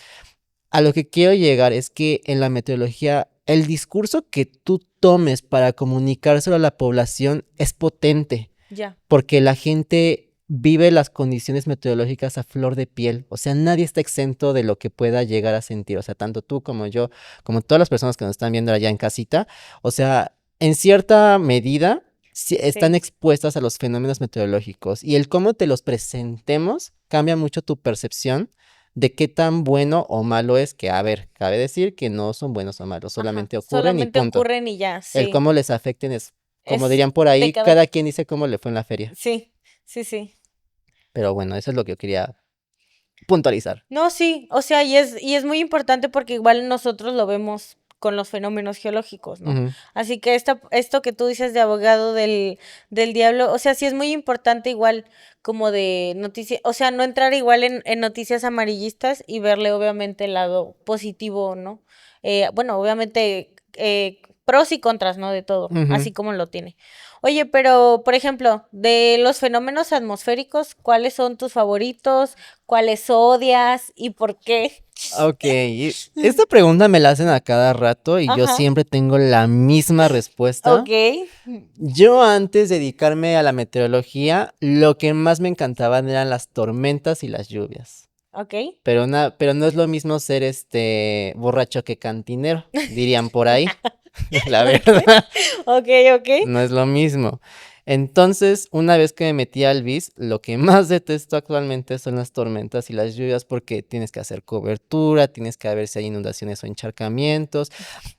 a lo que quiero llegar es que en la meteorología, el discurso que tú tomes para comunicárselo a la población es potente. ya, Porque la gente vive las condiciones meteorológicas a flor de piel, o sea, nadie está exento de lo que pueda llegar a sentir, o sea, tanto tú como yo, como todas las personas que nos están viendo allá en casita, o sea, en cierta medida sí están sí, expuestas a los fenómenos meteorológicos y el cómo te los presentemos cambia mucho tu percepción de qué tan bueno o malo es, que a ver, cabe decir que no son buenos o malos, ajá, solamente ocurren y solamente punto. ocurren y ya, El sí, cómo les afecten es, como es dirían por de ahí, cada cada quien, quien dice cómo le fue en la feria. sí, sí, sí. Pero bueno, eso es lo que yo quería puntualizar. No, sí, o sea, y es muy importante porque igual nosotros lo vemos con los fenómenos geológicos, ¿no? Ujú, Así que esto que tú dices de abogado del diablo, o sea, sí es muy importante igual como de noticia, o sea, no entrar igual en noticias amarillistas y verle obviamente el lado positivo, ¿no? Bueno, obviamente pros y contras, ¿no? De todo, ujú. así como lo tiene. Oye, pero, por ejemplo, de los fenómenos atmosféricos, ¿cuáles son tus favoritos? ¿Cuáles odias y por qué? Ok, esta pregunta me la hacen a cada rato y yo Ajá, siempre tengo la misma respuesta. ok, Yo antes de dedicarme a la meteorología, lo que más me encantaban eran las tormentas y las lluvias. ok, Pero no es lo mismo ser borracho que cantinero, dirían por ahí, la ok, verdad. ok, ok. No es lo mismo. Entonces, una vez que me metí al BIS, lo que más detesto actualmente son las tormentas y las lluvias porque tienes que hacer cobertura, tienes que ver si hay inundaciones o encharcamientos.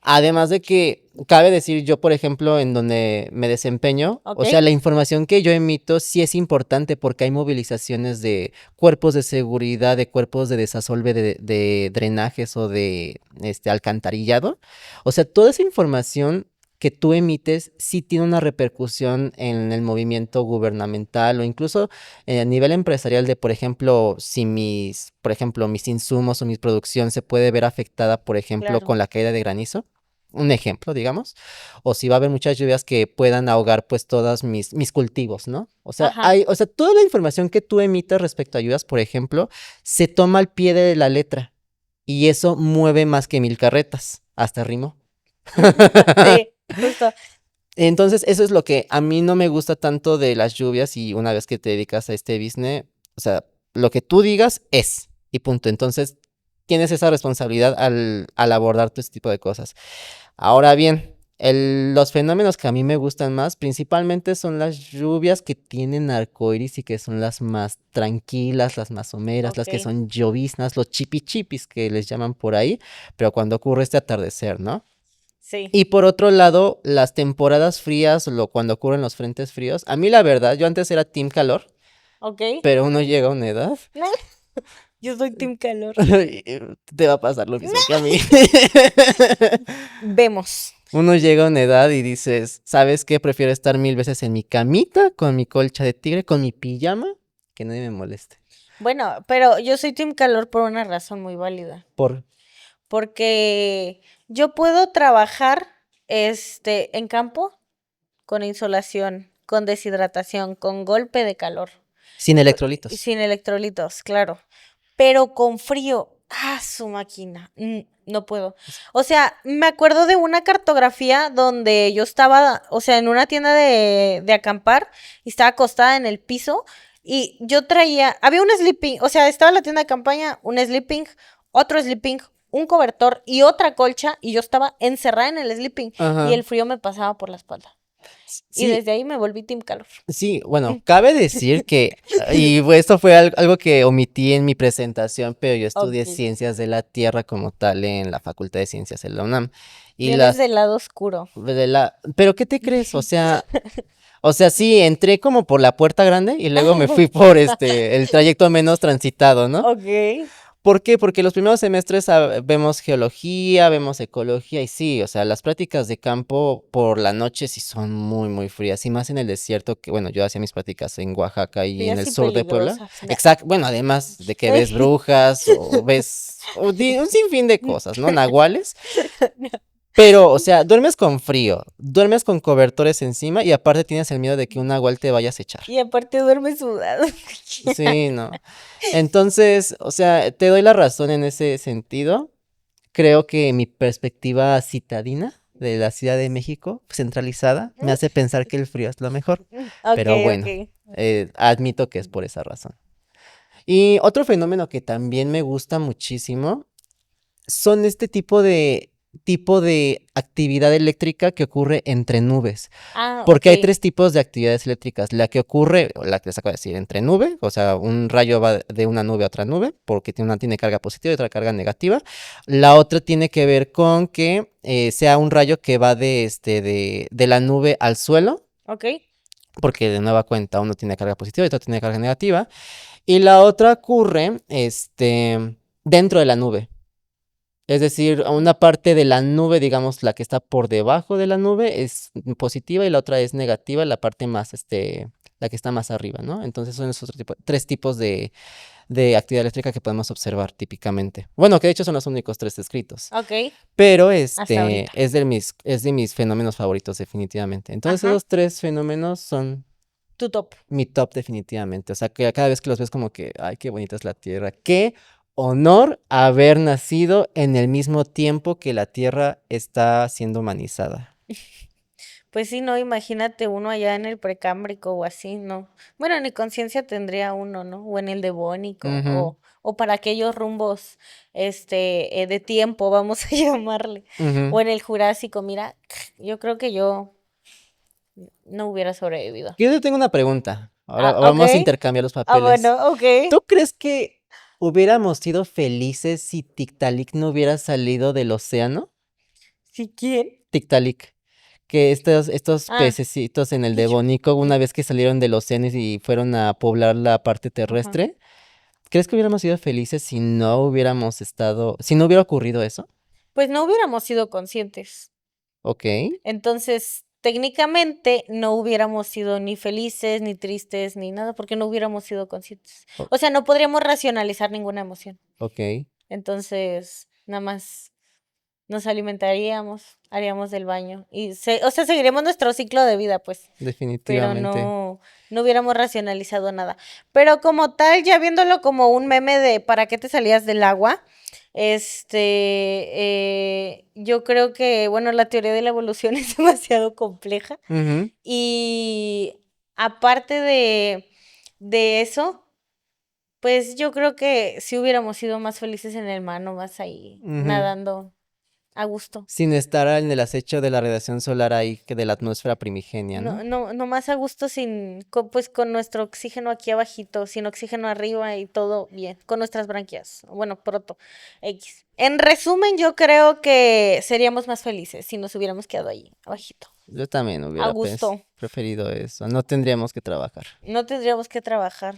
Además de que, cabe decir, yo, por ejemplo, en donde me desempeño, Ok, o sea, la información que yo emito sí es importante porque hay movilizaciones de cuerpos de seguridad, de cuerpos de desasolve de drenajes o de alcantarillado. O sea, toda esa información que tú emites sí tiene una repercusión en el movimiento gubernamental o incluso a nivel empresarial de, por ejemplo, si por ejemplo, mis insumos o mi producción se puede ver afectada, por ejemplo, claro. con la caída de granizo. Un ejemplo, digamos, o si va a haber muchas lluvias que puedan ahogar pues todas mis cultivos, ¿no? Ajá. O sea, toda la información que tú emites respecto a lluvias, por ejemplo, se toma al pie de la letra y eso mueve más que mil carretas, hasta rimó. Sí, justo. Entonces, eso es lo que a mí no me gusta tanto de las lluvias y una vez que te dedicas a este business, o sea, lo que tú digas es y punto. Entonces, tienes esa responsabilidad al abordar todo este tipo de cosas. Ahora bien, los fenómenos que a mí me gustan más principalmente son las lluvias que tienen arcoíris y que son las más tranquilas, las más someras, las que Ok, son lloviznas, los chipichipis que les llaman por ahí, pero cuando ocurre este atardecer, ¿no? sí. Y por otro lado, las temporadas frías, cuando ocurren los frentes fríos, a mí la verdad, yo antes era team calor, Ok. pero uno llega a una edad Yo soy Team Calor. y te va a pasar lo mismo que a mí. Vemos. Uno llega a una edad y dices, ¿sabes qué? Prefiero estar mil veces en mi camita, con mi colcha de tigre, con mi pijama, que nadie me moleste. Bueno, pero yo soy Team Calor por una razón muy válida. Por Porque yo puedo trabajar en campo con insolación, con deshidratación, con golpe de calor, sin y electrolitos. sin electrolitos, claro. Pero con frío, su máquina, no puedo. O sea, me acuerdo de una cartografía donde yo estaba, o sea, en una tienda de acampar y estaba acostada en el piso y yo traía, había un sleeping, o sea, estaba en la tienda de campaña, un sleeping, otro sleeping, un cobertor y otra colcha y yo estaba encerrada en el sleeping y el Ajá. frío me pasaba por la espalda. Y Sí, desde ahí me volví team calor. sí, bueno, cabe decir que, esto fue algo que omití en mi presentación, pero yo estudié Ok. ciencias de la Tierra como tal en la Facultad de Ciencias de la UNAM. Y Vienes del lado oscuro. pero ¿qué te crees? O sea, sí, entré como por la puerta grande y luego me fui por el trayecto menos transitado, ¿no? Ok. ¿Por qué? Porque los primeros semestres vemos geología, vemos ecología y sí, o sea, las prácticas de campo por la noche sí son muy, muy frías y más en el desierto, que bueno, yo hacía mis prácticas en Oaxaca y en Frías el y sur de Puebla. peligrosas. Exacto, bueno, además de que ves brujas o ves un sinfín de cosas, ¿no? Nahuales. Pero, o sea, duermes con frío, duermes con cobertores encima y aparte tienes el miedo de que un nahual te vaya a acechar. Y aparte duerme sudado. Sí, no. Entonces, o sea, te doy la razón en ese sentido. Creo que mi perspectiva citadina de la Ciudad de México, centralizada, me hace pensar que el frío es lo mejor. Ok, Pero bueno, ok. admito que es por esa razón. Y otro fenómeno que también me gusta muchísimo son este tipo de actividad eléctrica que ocurre entre nubes. Ah, ok. Porque hay tres tipos de actividades eléctricas. La que ocurre, o la que les acabo de decir, entre nube, o sea, un rayo va de una nube a otra nube, porque una tiene carga positiva y otra carga negativa. La otra tiene que ver con que sea un rayo que va de la nube al suelo, Ok. porque de nueva cuenta uno tiene carga positiva y otro tiene carga negativa. Y la otra ocurre, dentro de la nube. Es decir, una parte de la nube, digamos, la que está por debajo de la nube es positiva y la otra es negativa, la parte más, la que está más arriba, ¿no? Entonces son esos tres tipos de actividad eléctrica que podemos observar típicamente. Bueno, que de hecho son los únicos tres descritos. Ok. Pero Hasta ahorita. es de mis fenómenos favoritos definitivamente. Entonces Ajá. esos tres fenómenos son Tu top. mi top definitivamente. O sea, que cada vez que los ves como que, ay, qué bonita es la Tierra, qué honor haber nacido en el mismo tiempo que la Tierra está siendo humanizada. Pues sí, no, imagínate uno allá en el precámbrico o así, ¿no? Bueno, ni conciencia tendría uno, ¿no? O en el devónico, Ujú, o para aquellos rumbos, de tiempo, vamos a llamarle. ujú. O en el Jurásico, mira, yo creo que yo no hubiera sobrevivido. Yo te tengo una pregunta. Ahora Ah, ok. vamos a intercambiar los Ah, papeles. bueno, ok. ¿Tú crees que hubiéramos sido felices si Tiktaalik no hubiera salido del océano? ¿Sí quién? Tiktaalik, que estos Ah, pececitos en el Pichu. Devónico, una vez que salieron del océano y fueron a poblar la parte Ajá. terrestre, ¿crees que hubiéramos sido felices si no hubiéramos estado, si no hubiera ocurrido eso? Pues no hubiéramos sido conscientes. Ok. Entonces, técnicamente no hubiéramos sido ni felices, ni tristes, ni nada, porque no hubiéramos sido conscientes. o- O sea, no podríamos racionalizar ninguna emoción. ok. Entonces, nada más nos alimentaríamos, haríamos del baño y o sea, seguiríamos nuestro ciclo de vida, pues, pero Definitivamente. no hubiéramos racionalizado nada. Pero como tal, ya viéndolo como un meme de ¿para qué te salías del agua? Yo creo que, bueno, la teoría de la evolución es demasiado compleja Ujú, y aparte de eso, pues yo creo que si hubiéramos sido más felices en el mar, no más ahí ujú. nadando a gusto. Sin estar en el acecho de la radiación solar ahí, que de la atmósfera primigenia, No, ¿no? no, no más a gusto pues con nuestro oxígeno aquí abajito, sin oxígeno arriba y todo bien, con nuestras branquias. Bueno, proto, X. En resumen, yo creo que seríamos más felices si nos hubiéramos quedado ahí, abajito, Yo también a hubiera gusto. preferido eso. No tendríamos que trabajar. No tendríamos que trabajar.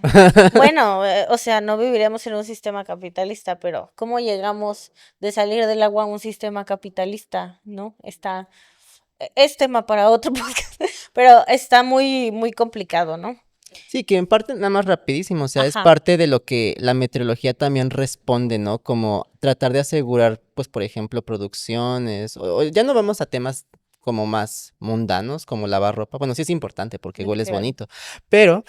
Bueno, o sea, no viviríamos en un sistema capitalista, pero ¿cómo llegamos de salir del agua a un sistema capitalista? ¿No? Es tema para otro podcast, pero está muy, muy complicado, ¿no? Sí, que en parte, nada más rapidísimo, o sea, es Ajá, parte de lo que la meteorología también responde, ¿no? Como tratar de asegurar, pues, por ejemplo, producciones, o ya no vamos a temas como más mundanos, como lavar ropa, bueno, sí es importante porque hueles claro, bonito, pero,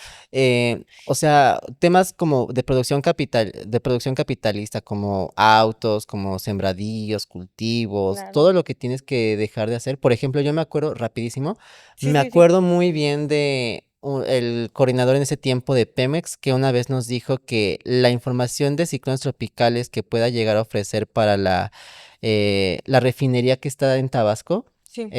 o sea, temas como de producción capitalista, como autos, como sembradíos, cultivos, claro. todo lo que tienes que dejar de hacer. Por ejemplo, yo me acuerdo rapidísimo, Sí, me sí, sí. acuerdo muy bien de el coordinador en ese tiempo de Pemex que una vez nos dijo que la información de ciclones tropicales que pueda llegar a ofrecer para la refinería que está en Tabasco, Sí.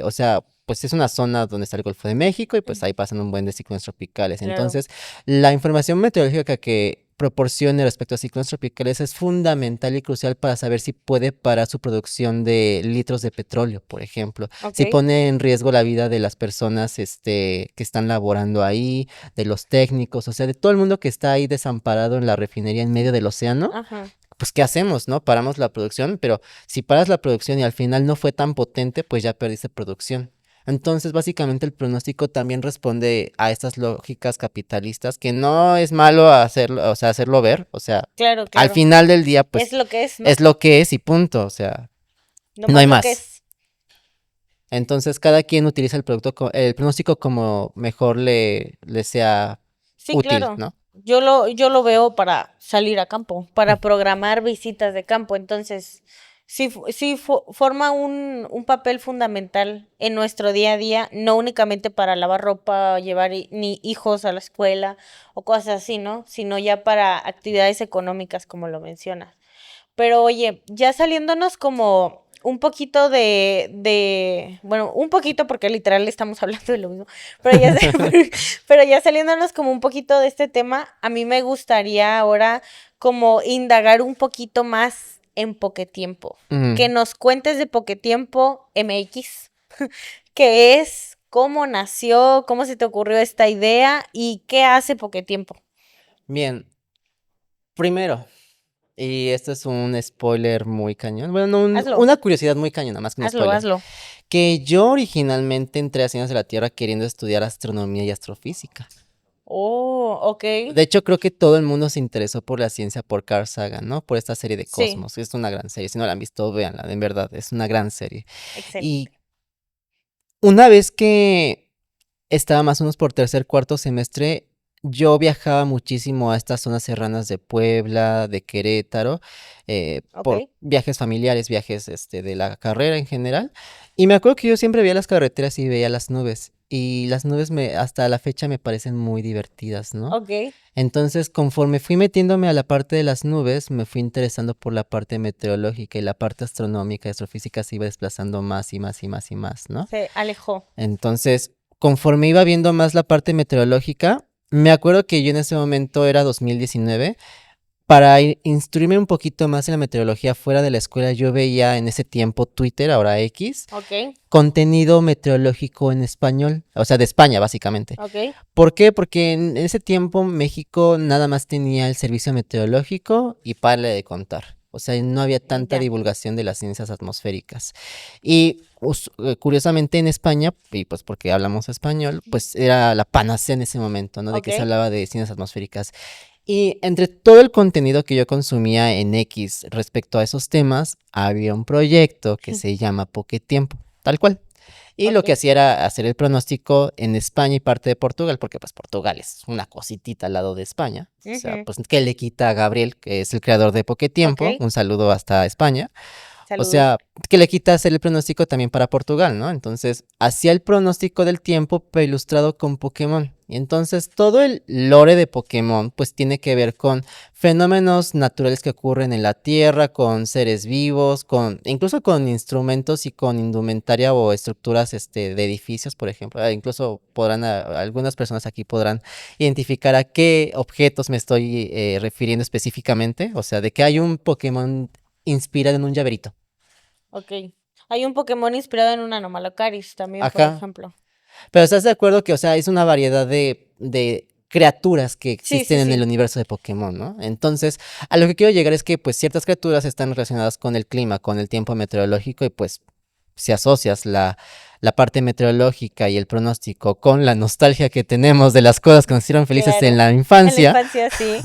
o sea, pues es una zona donde está el Golfo de México y pues Mm, ahí pasan un buen de ciclones tropicales. claro. Entonces, la información meteorológica que proporcione respecto a ciclones tropicales es fundamental y crucial para saber si puede parar su producción de litros de petróleo, por ejemplo, Ok. si pone en riesgo la vida de las personas que están laborando ahí, de los técnicos, o sea, de todo el mundo que está ahí desamparado en la refinería en medio del océano, Ajá. pues ¿qué hacemos, no? Paramos la producción, pero si paras la producción y al final no fue tan potente, pues ya perdiste producción. Entonces, básicamente el pronóstico también responde a estas lógicas capitalistas, que no es malo hacerlo, o sea, hacerlo ver, o sea, Claro, al claro. final del día, Es pues lo que es, es ¿no? lo que es y punto, o sea, No no más hay lo que más. es. Entonces, cada quien utiliza el pronóstico como mejor le sea Sí, útil, claro. ¿no? Yo lo veo para salir a campo, para programar visitas de campo. Entonces, sí, sí forma un papel fundamental en nuestro día a día, no únicamente para lavar ropa, llevar ni hijos a la escuela o cosas así, ¿no? Sino ya para actividades económicas, como lo mencionas. Pero oye, ya saliéndonos como un poquito bueno, un poquito porque literal estamos hablando de lo mismo, pero ya, pero ya saliéndonos como un poquito de este tema, a mí me gustaría ahora como indagar un poquito más en Poquetiempo. Que Mm, nos cuentes de Poquetiempo MX, qué es, cómo nació, cómo se te ocurrió esta idea y qué hace Poquetiempo. bien, primero, y esto es un spoiler muy cañón, bueno, no, Hazlo, una curiosidad muy cañona, más que un hazlo, spoiler, hazlo. que yo originalmente entré a Ciencias de la Tierra queriendo estudiar astronomía y astrofísica. Oh, ok. De hecho, creo que todo el mundo se interesó por la ciencia por Carl Sagan, ¿no? Por esta serie de Sí. Cosmos. Es una gran serie. Si no la han visto, véanla, en verdad, es una gran serie. Y Excelente. una vez que estaba más o menos por tercer, cuarto semestre, yo viajaba muchísimo a estas zonas serranas de Puebla, de Querétaro, Ok, por viajes familiares, viajes de la carrera en general. Y me acuerdo que yo siempre veía las carreteras y veía las nubes. Y las nubes hasta la fecha me parecen muy divertidas, ¿no? ok. Entonces, conforme fui metiéndome a la parte de las nubes, me fui interesando por la parte meteorológica y la parte astronómica y astrofísica se iba desplazando más y más y más y más, ¿no? Se alejó. Entonces, conforme iba viendo más la parte meteorológica, me acuerdo que yo en ese momento era 2019. Para instruirme un poquito más en la meteorología fuera de la escuela, yo veía en ese tiempo Twitter, ahora X, Ok, contenido meteorológico en español, o sea, de España básicamente. ok. ¿Por qué? Porque en ese tiempo México nada más tenía el servicio meteorológico y párale de contar. O sea, no había tanta Ya. divulgación de las ciencias atmosféricas. Y curiosamente en España, y pues porque hablamos español, pues era la panacea en ese momento, ¿no? De que se Ok. hablaba de ciencias atmosféricas. Y entre todo el contenido que yo consumía en X respecto a esos temas, había un proyecto que se llama Poquetiempo, tal cual. Y lo que Ok. hacía era hacer el pronóstico en España y parte de Portugal, porque pues Portugal es una cositita al lado de España. O sea, Ujú. pues qué le quita a Gabriel, que es el creador de Poquetiempo, Ok. un saludo hasta España. O Saludos. sea, que le quita hacer el pronóstico también para Portugal, ¿no? Entonces, hacía el pronóstico del tiempo, pero ilustrado con Pokémon. Y entonces, todo el lore de Pokémon, pues tiene que ver con fenómenos naturales que ocurren en la Tierra, con seres vivos, incluso con instrumentos y con indumentaria o estructuras, de edificios, por ejemplo. Incluso algunas personas aquí podrán identificar a qué objetos me estoy refiriendo específicamente. O sea, de que hay un Pokémon inspirado en un llaverito. Ok. Hay un Pokémon inspirado en un Anomalocaris también, por Ajá. ejemplo. Pero estás de acuerdo que, o sea, es una variedad de criaturas que Sí, existen sí, en el sí. universo de Pokémon, ¿no? Entonces, a lo que quiero llegar es que, pues, ciertas criaturas están relacionadas con el clima, con el tiempo meteorológico, y pues, si asocias la parte meteorológica y el pronóstico con la nostalgia que tenemos de las cosas que nos hicieron felices en Claro. la En la infancia, infancia, sí.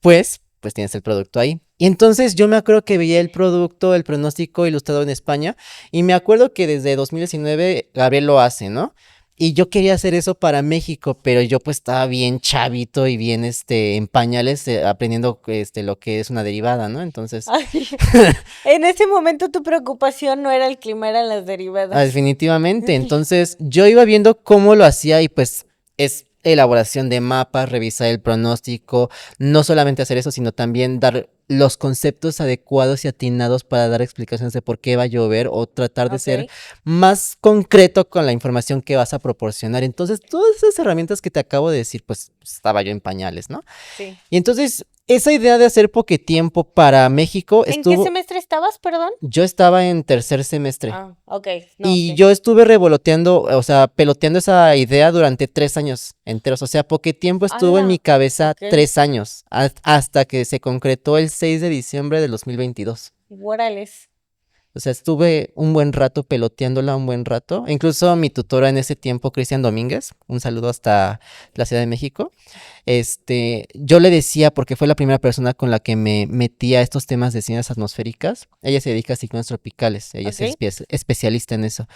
pues tienes el producto ahí. Y entonces yo me acuerdo que veía el producto, el pronóstico ilustrado en España, y me acuerdo que desde 2019 Gabriel lo hace, ¿no? Y yo quería hacer eso para México, pero yo pues estaba bien chavito y bien en pañales, aprendiendo lo que es una derivada, ¿no? Entonces, Ay, en ese momento tu preocupación no era el clima, eran las derivadas. definitivamente. Entonces, yo iba viendo cómo lo hacía y pues es elaboración de mapas, revisar el pronóstico, no solamente hacer eso, sino también dar los conceptos adecuados y atinados para dar explicaciones de por qué va a llover o tratar de ser Ok, más concreto con la información que vas a proporcionar. Entonces, todas esas herramientas que te acabo de decir, pues estaba yo en pañales, ¿no? sí. Y entonces, esa idea de hacer Poquetiempo para México ¿En qué estuvo, semestre estabas, perdón? yo estaba en tercer semestre. Ah, ok, no, Y sí. yo estuve revoloteando, o sea, peloteando esa idea durante 3 años enteros. O sea, Poquetiempo estuvo en mi ¡Hala! cabeza Ok, 3 años, hasta que se concretó el 6 de diciembre del 2022. Guarales. O sea, estuve un buen rato peloteándola, un buen rato. Incluso mi tutora en ese tiempo, Cristian Domínguez, un saludo hasta la Ciudad de México. Yo le decía, porque fue la primera persona con la que me metí a estos temas de ciencias atmosféricas. Ella se dedica a ciclones tropicales, ella es Ok, especialista en eso.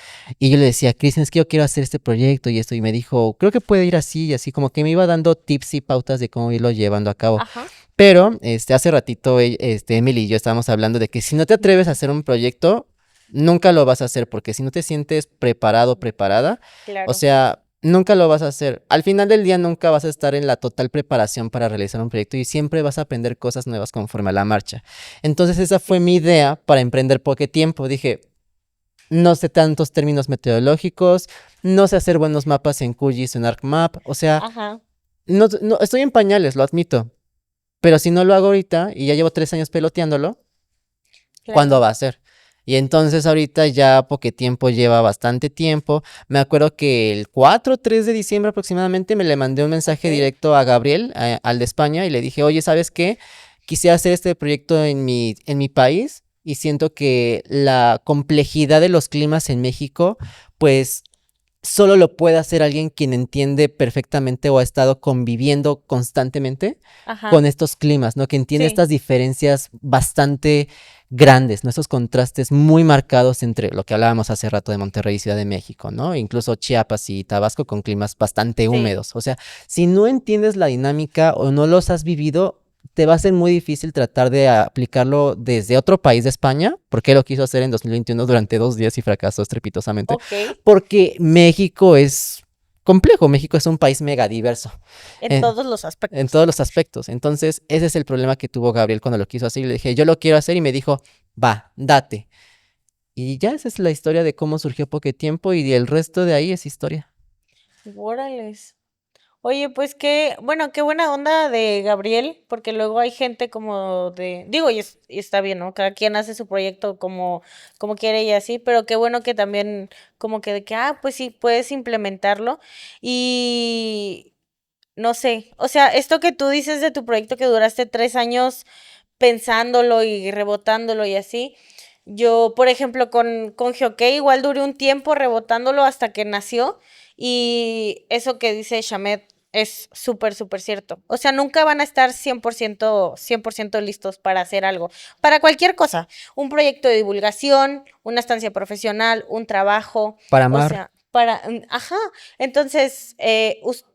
Y yo le decía, Cristian, es que yo quiero hacer este proyecto y esto. Y me dijo, creo que puede ir así y así, como que me iba dando tips y pautas de cómo irlo llevando a cabo. ajá. Pero, hace ratito, Emily y yo estábamos hablando de que si no te atreves a hacer un proyecto, nunca lo vas a hacer, porque si no te sientes preparado, preparada, o Claro. sea, nunca lo vas a hacer. Al final del día nunca vas a estar en la total preparación para realizar un proyecto y siempre vas a aprender cosas nuevas conforme a la marcha. Entonces esa fue mi idea para emprender Poque Tiempo. Dije, no sé tantos términos meteorológicos, no sé hacer buenos mapas en QGIS o en ArcMap, o sea, Ajá, no, estoy en pañales, lo admito. Pero si no lo hago ahorita y ya llevo 3 años peloteándolo, ¿cuándo claro. va a ser? Y entonces ahorita ya porque tiempo lleva bastante tiempo. Me acuerdo que el 4 o 3 de diciembre aproximadamente me le mandé un mensaje Ok, directo a Gabriel, al de España, y le dije, oye, ¿sabes qué? Quisiera hacer este proyecto en mi país y siento que la complejidad de los climas en México, pues solo lo puede hacer alguien quien entiende perfectamente o ha estado conviviendo constantemente con Ajá, estos climas, ¿no? Que entiende sí, estas diferencias bastante grandes, ¿no? Estos contrastes muy marcados entre lo que hablábamos hace rato de Monterrey y Ciudad de México, ¿no? Incluso Chiapas y Tabasco con climas bastante sí. húmedos. O sea, si no entiendes la dinámica o no los has vivido, te va a ser muy difícil tratar de aplicarlo desde otro país de España, porque él lo quiso hacer en 2021 durante 2 días y fracasó estrepitosamente, Ok, porque México es complejo, México es un país mega diverso en en, todos los en aspectos. todos los aspectos. Entonces, ese es el problema que tuvo Gabriel cuando lo quiso hacer. Y le dije, yo lo quiero hacer y me dijo, va, date. Y ya esa es la historia de cómo surgió Poque Tiempo y el resto de ahí es historia. Órales. Oye, pues qué, bueno, qué buena onda de Gabriel, porque luego hay gente como de, digo, y está bien, ¿no? Cada quien hace su proyecto como quiere y así, pero qué bueno que también como que de que, pues sí, puedes implementarlo. Y no sé, o sea, esto que tú dices de tu proyecto que duraste 3 años pensándolo y rebotándolo y así. Yo, por ejemplo, con Geokey igual duré un tiempo rebotándolo hasta que nació y eso que dice Shamed es súper, súper cierto. O sea, nunca van a estar 100% listos para hacer algo, para cualquier cosa, un proyecto de divulgación, una estancia profesional, un trabajo, Para o amar, sea, ajá, entonces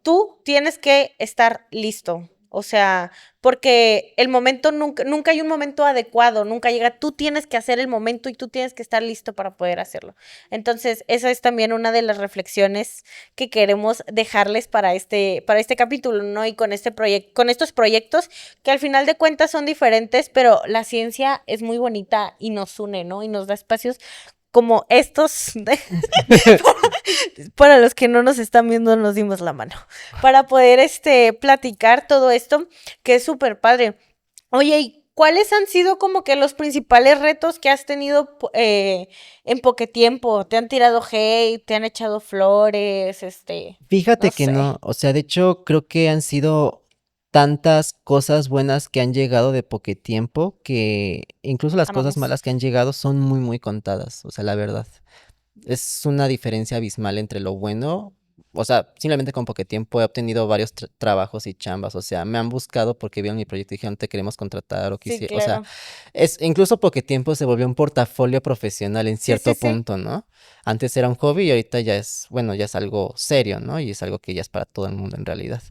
tú tienes que estar listo, o sea, porque el momento nunca hay un momento adecuado, nunca llega, tú tienes que hacer el momento y tú tienes que estar listo para poder hacerlo. Entonces, esa es también una de las reflexiones que queremos dejarles para este capítulo, ¿no? Y con este proyecto, con estos proyectos que al final de cuentas son diferentes, pero la ciencia es muy bonita y nos une, ¿no? Y nos da espacios como estos, para los que no nos están viendo, nos dimos la mano, para poder platicar todo esto, que es súper padre. Oye, ¿y cuáles han sido como que los principales retos que has tenido en poco tiempo? ¿Te han tirado hate? ¿Te han echado flores? No fíjate que sé. no, o sea, de hecho creo que han sido tantas cosas buenas que han llegado de Poque Tiempo que incluso las cosas Amamos. malas que han llegado son muy, muy contadas, o sea, la verdad. Es una diferencia abismal entre lo bueno. O sea, simplemente con poco tiempo he obtenido varios trabajos y chambas. O sea, me han buscado porque vieron mi proyecto y dijeron, te queremos contratar o Sí, o sea, claro. incluso poco tiempo se volvió un portafolio profesional en Sí, sí, cierto sí. punto, ¿no? Antes era un hobby y ahorita ya es, bueno, ya es algo serio, ¿no? Y es algo que ya es para todo el mundo en realidad.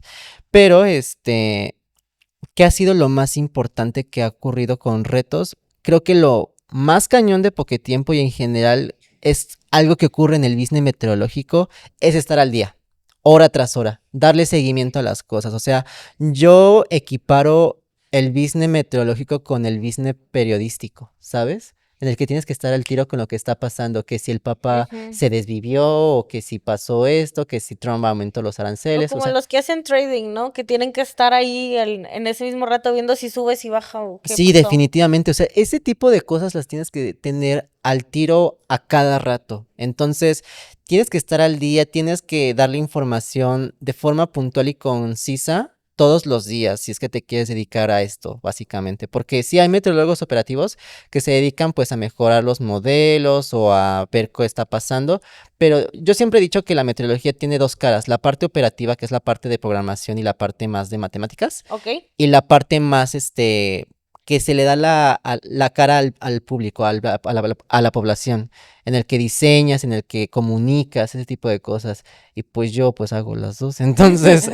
Pero, ¿qué ha sido lo más importante que ha ocurrido con retos? Creo que lo más cañón de Poquetiempo y en general es algo que ocurre en el business meteorológico, es estar al día, hora tras hora, darle seguimiento a las cosas. O sea, yo equiparo el business meteorológico con el business periodístico, ¿sabes? En el que tienes que estar al tiro con lo que está pasando, que si el Papa Ujú. se desvivió, o que si pasó esto, que si Trump aumentó los O aranceles, o como sea, los que hacen trading, ¿no? Que tienen que estar ahí en ese mismo rato viendo si sube, si baja o qué sí, pasó. definitivamente. O sea, ese tipo de cosas las tienes que tener al tiro a cada rato. Entonces, tienes que estar al día, tienes que darle información de forma puntual y concisa todos los días, si es que te quieres dedicar a esto, básicamente. Porque sí hay meteorólogos operativos que se dedican pues a mejorar los modelos o a ver qué está pasando, pero yo siempre he dicho que la meteorología tiene dos caras, la parte operativa, que es la parte de programación y la parte más de matemáticas, ¿Ok? y la parte más, que se le da la cara al público, a la población, en el que diseñas, en el que comunicas, ese tipo de cosas. Y pues yo pues hago las dos, entonces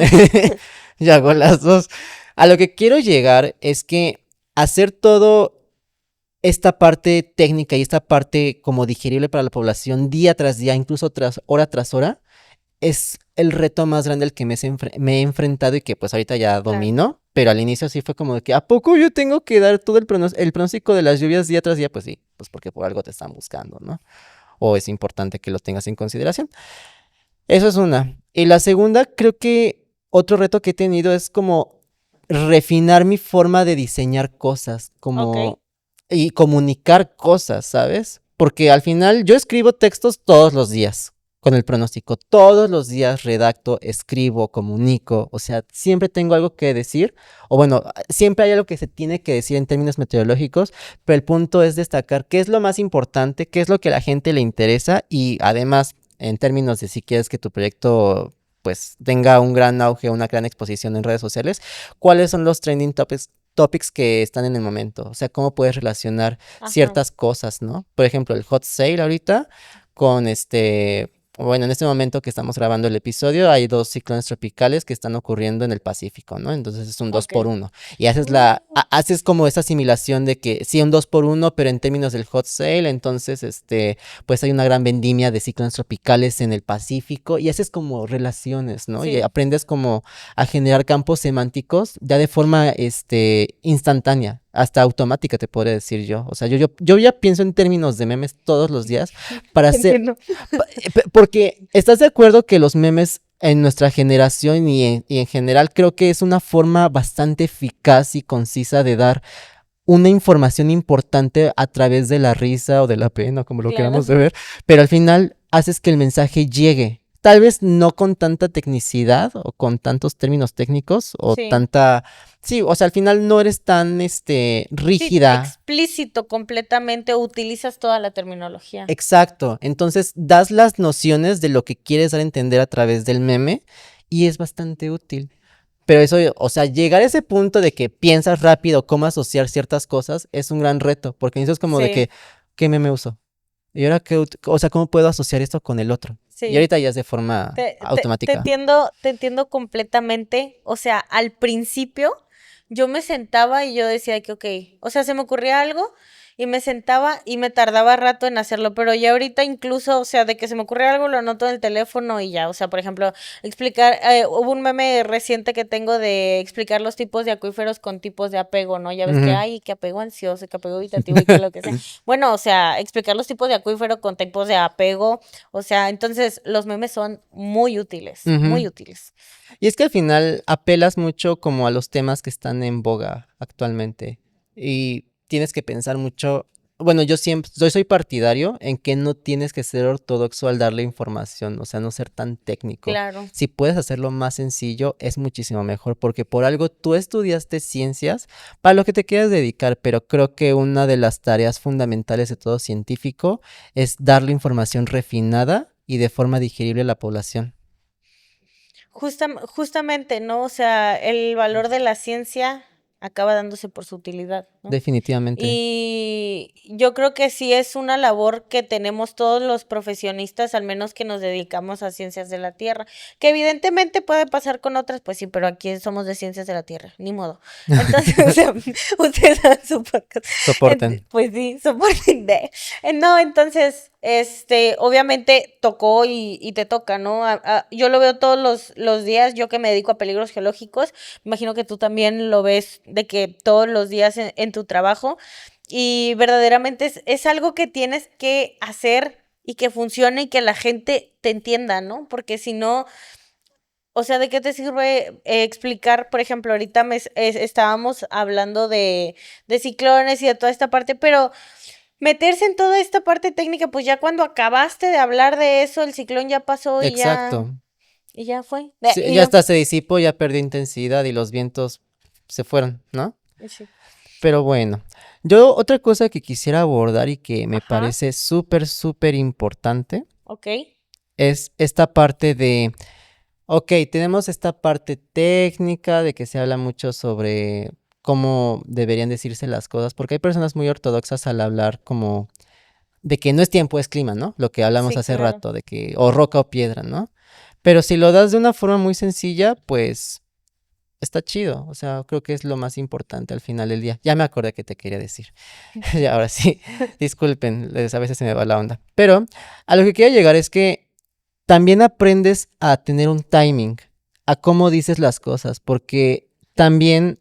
yo hago las dos. A lo que quiero llegar es que hacer todo esta parte técnica y esta parte como digerible para la población día tras día, incluso tras hora, es el reto más grande al que me he enfrentado y que pues ahorita ya Claro. domino, pero al inicio sí fue como de que, ¿a poco yo tengo que dar todo el pronóstico de las lluvias día tras día? Pues sí, pues porque por algo te están buscando, ¿no? O es importante que lo tengas en consideración. Eso es una. Y la segunda, creo que otro reto que he tenido es como refinar mi forma de diseñar cosas, Ok. como y comunicar cosas, ¿sabes? Porque al final yo escribo textos todos los días con el pronóstico, todos los días redacto, escribo, comunico, o sea, siempre tengo algo que decir, o bueno, siempre hay algo que se tiene que decir en términos meteorológicos, pero el punto es destacar qué es lo más importante, qué es lo que a la gente le interesa y además en términos de si quieres que tu proyecto pues tenga un gran auge, una gran exposición en redes sociales, ¿cuáles son los trending topics que están en el momento? O sea, cómo puedes relacionar Ajá. ciertas cosas, ¿no? Por ejemplo, el hot sale ahorita con bueno, en este momento que estamos grabando el episodio, hay dos ciclones tropicales que están ocurriendo en el Pacífico, ¿no? Entonces es un dos Ok. por uno. Y Uh, haces como esa asimilación de que sí, un 2 por uno, pero en términos del hot sale, entonces, pues hay una gran vendimia de ciclones tropicales en el Pacífico y haces como relaciones, ¿no? Y sí. aprendes como a generar campos semánticos ya de forma, instantánea, hasta automática, te podría decir yo. O sea, yo ya pienso en términos de memes todos los días para hacer, Entiendo. porque estás de acuerdo que los memes en nuestra generación y en general creo que es una forma bastante eficaz y concisa de dar una información importante a través de la risa o de la pena, como lo Claro. queramos de ver, pero al final haces que el mensaje llegue. Tal vez no con tanta tecnicidad o con tantos términos técnicos o Sí. tanta... Sí, o sea, al final no eres tan, Sí, rígida. explícito completamente, utilizas toda la terminología. Exacto. Entonces das las nociones de lo que quieres dar a entender a través del meme y es bastante útil. Pero eso, o sea, llegar a ese punto de que piensas rápido cómo asociar ciertas cosas es un gran reto, porque eso es como de Sí, que, ¿qué meme uso? Y ahora o sea, ¿cómo puedo asociar esto con el otro? Y sí. ahorita ya es de forma automática. Te entiendo completamente. O sea, al principio yo me sentaba y yo decía que, ok, o sea, se me ocurría algo y me sentaba y me tardaba rato en hacerlo, pero ya ahorita incluso, o sea, de que se me ocurre algo lo anoto en el teléfono y ya, o sea, por ejemplo, explicar, hubo un meme reciente que tengo de explicar los tipos de acuíferos con tipos de apego, ¿no? Ya ves que Ujú. hay que apego ansioso, que apego evitativo y que lo que sea. Bueno, o sea, explicar los tipos de acuífero con tipos de apego, o sea, entonces los memes son muy útiles, Ujú. muy útiles. Y es que al final apelas mucho como a los temas que están en boga actualmente. Y tienes que pensar mucho. Bueno, yo soy partidario en que no tienes que ser ortodoxo al darle información, o sea, no ser tan técnico. Claro. Si puedes hacerlo más sencillo, es muchísimo mejor, porque por algo tú estudiaste ciencias para lo que te quieras dedicar, pero creo que una de las tareas fundamentales de todo científico es darle información refinada y de forma digerible a la población. Justamente, ¿no? O sea, el valor de la ciencia acaba dándose por su utilidad, ¿no? Definitivamente. Y yo creo que sí es una labor que tenemos todos los profesionistas, al menos que nos dedicamos a ciencias de la Tierra, que evidentemente puede pasar con otras, pues sí, pero aquí somos de ciencias de la Tierra, ni modo. Entonces, o sea, ustedes dan su podcast. Soporten. Pues sí, soporten de. No, entonces, obviamente tocó y te toca, ¿no? Yo lo veo todos los días, yo que me dedico a peligros geológicos, imagino que tú también lo ves de que todos los días en tu trabajo y verdaderamente es algo que tienes que hacer y que funcione y que la gente te entienda, ¿no? Porque si no, o sea, ¿de qué te sirve explicar? Por ejemplo, ahorita estábamos hablando de ciclones y de toda esta parte, pero meterse en toda esta parte técnica, pues ya cuando acabaste de hablar de eso, el ciclón ya pasó Exacto. y ya fue. Sí, Y ya yo, hasta se disipó, ya perdió intensidad y los vientos se fueron, ¿no? sí. Pero bueno, yo otra cosa que quisiera abordar y que me Ajá, parece súper, súper importante ok. es esta parte de, ok, tenemos esta parte técnica de que se habla mucho sobre cómo deberían decirse las cosas, porque hay personas muy ortodoxas al hablar como de que no es tiempo, es clima, ¿no? Lo que hablamos Sí, hace claro. rato, de que o roca o piedra, ¿no? Pero si lo das de una forma muy sencilla, pues está chido. O sea, creo que es lo más importante al final del día. Ya me acordé que te quería decir. Ya, ahora sí, disculpen, a veces se me va la onda. Pero a lo que quiero llegar es que también aprendes a tener un timing, a cómo dices las cosas, porque también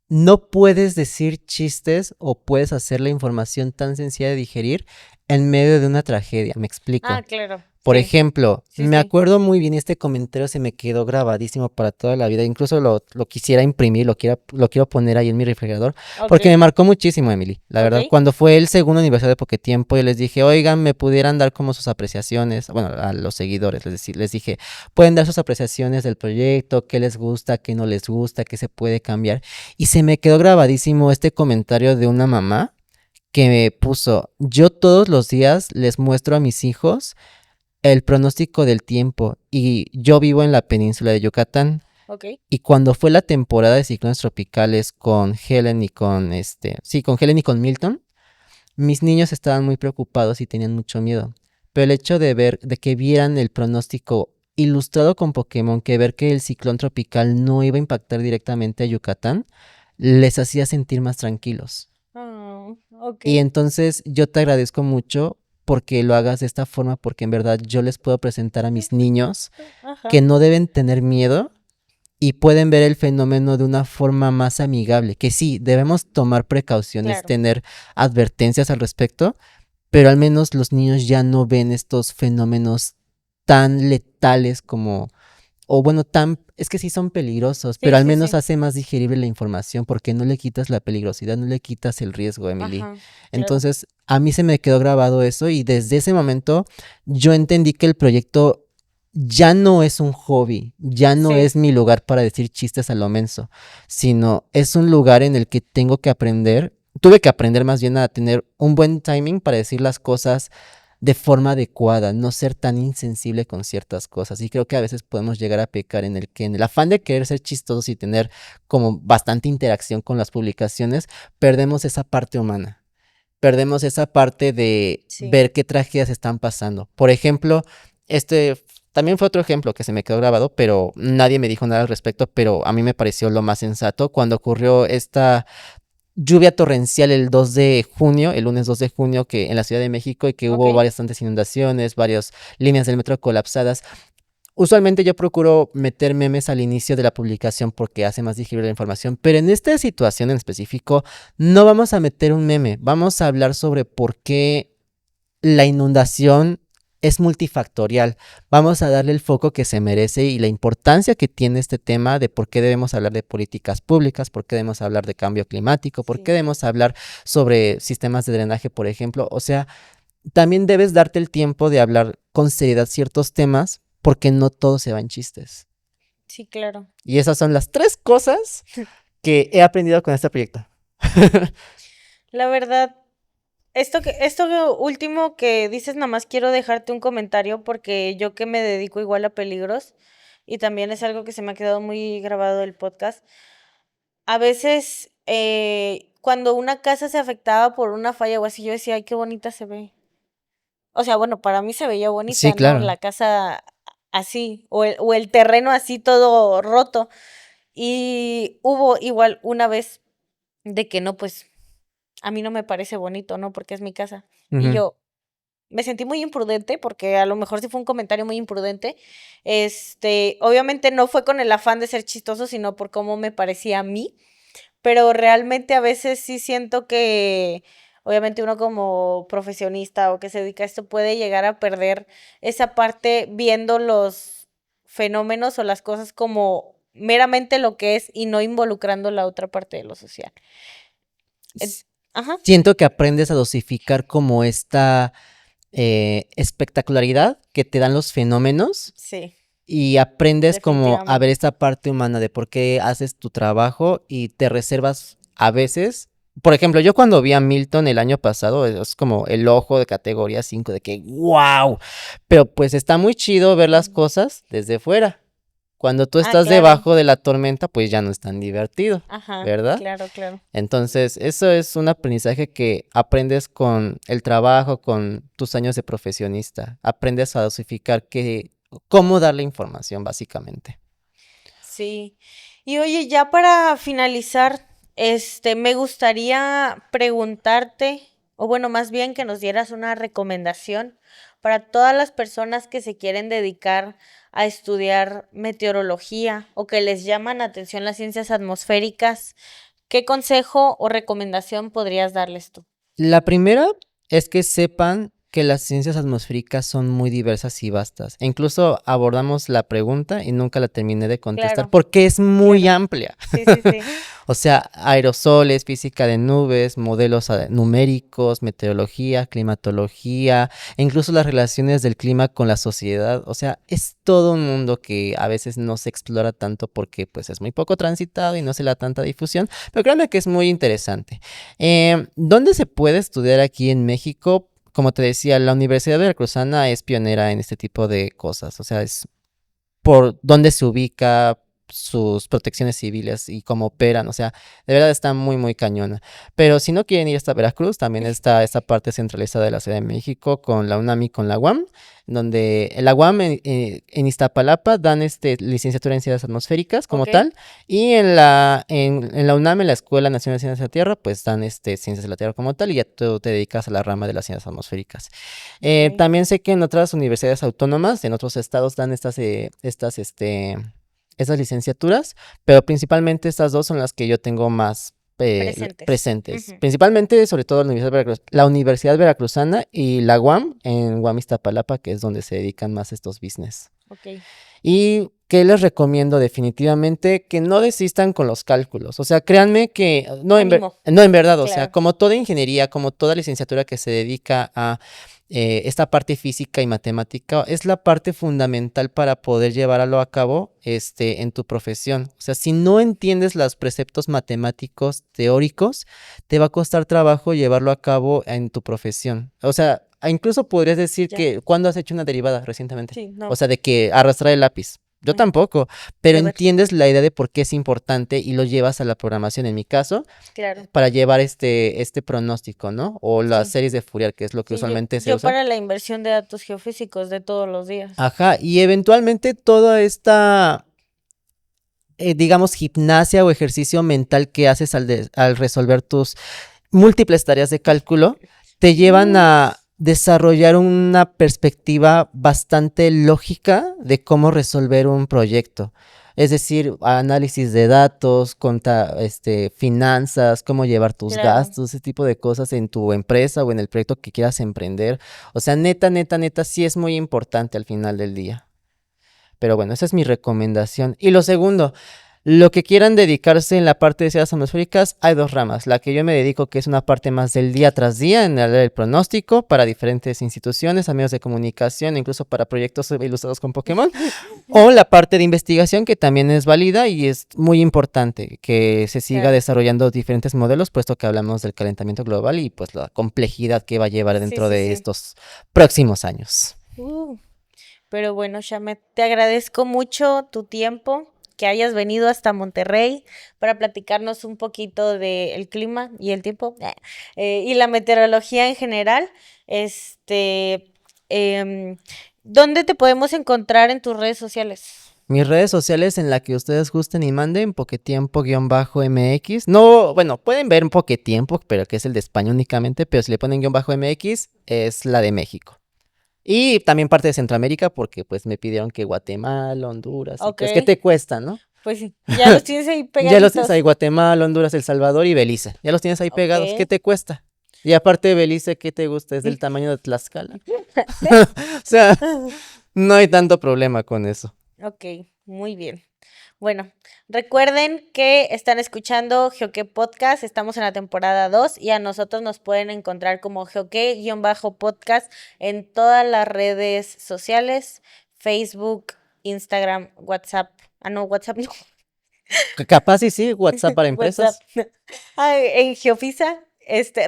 no puedes decir chistes o puedes hacer la información tan sencilla de digerir en medio de una tragedia. Me Ah, explico. claro. Por Sí, ejemplo, sí, me sí. acuerdo muy bien, este comentario se me quedó grabadísimo para toda la vida. Incluso lo quisiera imprimir, lo quiero poner ahí en mi refrigerador, Ok, porque me marcó muchísimo, Emily. La ok. verdad, cuando fue el segundo aniversario de Poquetiempo, yo les dije, oigan, me pudieran dar como sus apreciaciones, bueno, a los seguidores, les dije, pueden dar sus apreciaciones del proyecto, qué les gusta, qué no les gusta, qué se puede cambiar. Y se me quedó grabadísimo este comentario de una mamá que me puso, yo todos los días les muestro a mis hijos el pronóstico del tiempo y yo vivo en la península de Yucatán Ok. y cuando fue la temporada de ciclones tropicales con Helen y con Helen y con Milton, mis niños estaban muy preocupados y tenían mucho miedo. Pero el hecho de que vieran el pronóstico ilustrado con Pokémon, que ver que el ciclón tropical no iba a impactar directamente a Yucatán, les hacía sentir más tranquilos. Ah, ok. Y entonces yo te agradezco mucho porque lo hagas de esta forma, porque en verdad yo les puedo presentar a mis niños Ajá, que no deben tener miedo y pueden ver el fenómeno de una forma más amigable, que sí, debemos tomar precauciones, claro. tener advertencias al respecto, pero al menos los niños ya no ven estos fenómenos tan letales como, o bueno, es que sí son peligrosos, pero Sí, al sí, menos sí. hace más digerible la información porque no le quitas la peligrosidad, no le quitas el riesgo, Emily. Ajá, claro. Entonces, a mí se me quedó grabado eso y desde ese momento yo entendí que el proyecto ya no es un hobby, ya no Sí, es mi lugar para decir chistes a lo menso, sino es un lugar en el que tengo que aprender, tuve que aprender más bien a tener un buen timing para decir las cosas de forma adecuada, no ser tan insensible con ciertas cosas. Y creo que a veces podemos llegar a pecar en el que en el afán de querer ser chistosos y tener como bastante interacción con las publicaciones, perdemos esa parte humana. Perdemos esa parte de sí. ver qué tragedias están pasando. Por ejemplo, este también fue otro ejemplo que se me quedó grabado, pero nadie me dijo nada al respecto, pero a mí me pareció lo más sensato cuando ocurrió esta lluvia torrencial el 2 de junio, el lunes 2 de junio, que en la Ciudad de México y que Ok. hubo bastantes inundaciones, varias líneas del metro colapsadas. Usualmente yo procuro meter memes al inicio de la publicación porque hace más digerible la información, pero en esta situación en específico no vamos a meter un meme, vamos a hablar sobre por qué la inundación es multifactorial. Vamos a darle el foco que se merece y la importancia que tiene este tema de por qué debemos hablar de políticas públicas, por qué debemos hablar de cambio climático, por qué Sí. debemos hablar sobre sistemas de drenaje, por ejemplo. O sea, también debes darte el tiempo de hablar con seriedad ciertos temas porque no todo se va en chistes. Sí, claro. Y esas son las tres cosas que he aprendido con este proyecto. La verdad, último que dices, nada más quiero dejarte un comentario porque yo que me dedico igual a peligros y también es algo que se me ha quedado muy grabado del podcast. A veces, cuando una casa se afectaba por una falla o así, yo decía, ay, qué bonita se ve. O sea, bueno, para mí se veía Sí, bonita, ¿no? claro. La casa así, o el terreno así todo roto. Y hubo igual una vez de que no, pues a mí no me parece bonito, ¿no? Porque es mi casa. Y Ujú. yo me sentí muy imprudente, porque a lo mejor sí fue un comentario muy imprudente. Obviamente no fue con el afán de ser chistoso, sino por cómo me parecía a mí. Pero realmente a veces sí siento que, obviamente uno como profesionista o que se dedica a esto puede llegar a perder esa parte viendo los fenómenos o las cosas como meramente lo que es y no involucrando la otra parte de lo social. En- Ajá, Siento que aprendes a dosificar como esta espectacularidad que te dan los fenómenos sí, y aprendes como a ver definitivamente. esta parte humana de por qué haces tu trabajo y te reservas a veces. Por ejemplo, yo cuando vi a Milton el año pasado, es como el ojo de categoría 5 de que wow, pero pues está muy chido ver las Ujú. cosas desde fuera. Cuando tú Ah, estás claro. debajo de la tormenta, pues ya no es tan divertido, Ajá, ¿verdad? claro, claro. Entonces, eso es un aprendizaje que aprendes con el trabajo, con tus años de profesionista. Aprendes a dosificar cómo darle información, básicamente. Sí. Y oye, ya para finalizar, me gustaría preguntarte, o bueno, más bien que nos dieras una recomendación para todas las personas que se quieren dedicar a estudiar meteorología o que les llaman atención las ciencias atmosféricas. ¿Qué consejo o recomendación podrías darles tú? La primera es que sepan que las ciencias atmosféricas son muy diversas y vastas. E incluso abordamos la pregunta y nunca la terminé de contestar Claro, porque es muy claro. amplia. Sí, sí, sí. O sea, aerosoles, física de nubes, modelos numéricos, meteorología, climatología, e incluso las relaciones del clima con la sociedad. O sea, es todo un mundo que a veces no se explora tanto porque pues es muy poco transitado y no se le da tanta difusión, pero créanme que es muy interesante. ¿Dónde se puede estudiar aquí en México? como te decía, la Universidad Veracruzana es pionera en este tipo de cosas, o sea, es por dónde se ubica, sus protecciones civiles y cómo operan, o sea, de verdad está muy, muy cañona. Pero si no quieren ir hasta Veracruz, también está esta parte centralizada de la Ciudad de México con la UNAM y con la UAM, donde en la UAM en Iztapalapa dan licenciatura en ciencias atmosféricas como Ok, tal, y en la UNAM, en la Escuela Nacional de Ciencias de la Tierra, pues dan ciencias de la Tierra como tal, y ya tú te dedicas a la rama de las ciencias atmosféricas. ok. También sé que en otras universidades autónomas, en otros estados, dan estas licenciaturas, pero principalmente estas dos son las que yo tengo más Presentes. presentes. Ujú. Principalmente, sobre todo, la Universidad Veracruzana y la UAM en UAM Iztapalapa, que es donde se dedican más estos business. Ok, ¿Y qué les recomiendo definitivamente? Que no desistan con los cálculos. O sea, créanme que, ánimo, no en verdad, o sea, claro. como toda ingeniería, como toda licenciatura que se dedica a esta parte física y matemática, es la parte fundamental para poder llevarlo a cabo en tu profesión. O sea, si no entiendes los preceptos matemáticos teóricos, te va a costar trabajo llevarlo a cabo en tu profesión. O sea, incluso podrías decir Ya. que, ¿cuándo has hecho una derivada recientemente? Sí, O no. sea, de que arrastrar el lápiz. Yo Ujú. tampoco, pero De ver, entiendes la idea de por qué es importante y lo llevas a la programación, en mi caso, claro. para llevar este pronóstico, ¿no? O las Sí. series de Fourier, que es lo que Sí, yo, usualmente se yo usa. para la inversión de datos geofísicos de todos los días. Ajá, y eventualmente toda esta, digamos, gimnasia o ejercicio mental que haces al resolver tus múltiples tareas de cálculo, te llevan Uh, a desarrollar una perspectiva bastante lógica de cómo resolver un proyecto. Es decir, análisis de datos, finanzas, cómo llevar tus claro. gastos, ese tipo de cosas en tu empresa o en el proyecto que quieras emprender. O sea, neta, neta, neta, sí es muy importante al final del día. Pero bueno, esa es mi recomendación. Y lo segundo, lo que quieran dedicarse en la parte de ciencias atmosféricas, hay dos ramas. La que yo me dedico, que es una parte más del día tras día, en el pronóstico para diferentes instituciones, medios de comunicación, incluso para proyectos ilustrados con Pokémon. O la parte de investigación, que también es válida y es muy importante que se siga Claro. desarrollando diferentes modelos, puesto que hablamos del calentamiento global y pues la complejidad que va a llevar Sí, dentro sí, de sí. estos próximos años. Uh, pero bueno, Shamet, te agradezco mucho tu tiempo, que hayas venido hasta Monterrey para platicarnos un poquito del clima y el tiempo y la meteorología en general. Este, em, ¿Dónde te podemos encontrar en tus redes sociales? Mis redes sociales en la que ustedes gusten y manden, Poquetiempo-MX. No, bueno, pueden ver un Poquetiempo, pero que es el de España únicamente, pero si le ponen -MX, es la de México. Y también parte de Centroamérica, porque pues me pidieron que Guatemala, Honduras, y Ok, pues, ¿qué te cuesta, no? pues sí, ya los tienes ahí Ya los tienes ahí, pegaditos. Guatemala, Honduras, El Salvador y Belice. Ya los tienes ahí Ok, pegados, ¿qué te cuesta? Y aparte de Belice, ¿qué te gusta? Es del tamaño de Tlaxcala. O sea, no hay tanto problema con eso. ok, muy bien. Bueno, recuerden que están escuchando Geoque Podcast, estamos en la temporada 2 y a nosotros nos pueden encontrar como Geoque-podcast en todas las redes sociales, Facebook, Instagram, WhatsApp. Ah, no, WhatsApp no, Capaz y sí, WhatsApp para WhatsApp. empresas. En Geofisa.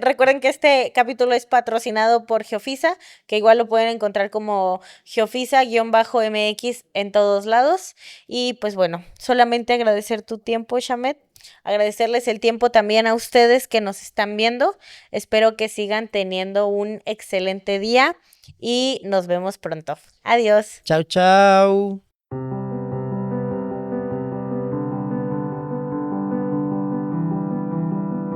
Recuerden que este capítulo es patrocinado por Geofisa, que igual lo pueden encontrar como Geofisa-MX en todos lados. Y pues bueno, solamente agradecer tu tiempo, Shamet. Agradecerles el tiempo también a ustedes que nos están viendo. Espero que sigan teniendo un excelente día y nos vemos pronto. Adiós. Chao, chao.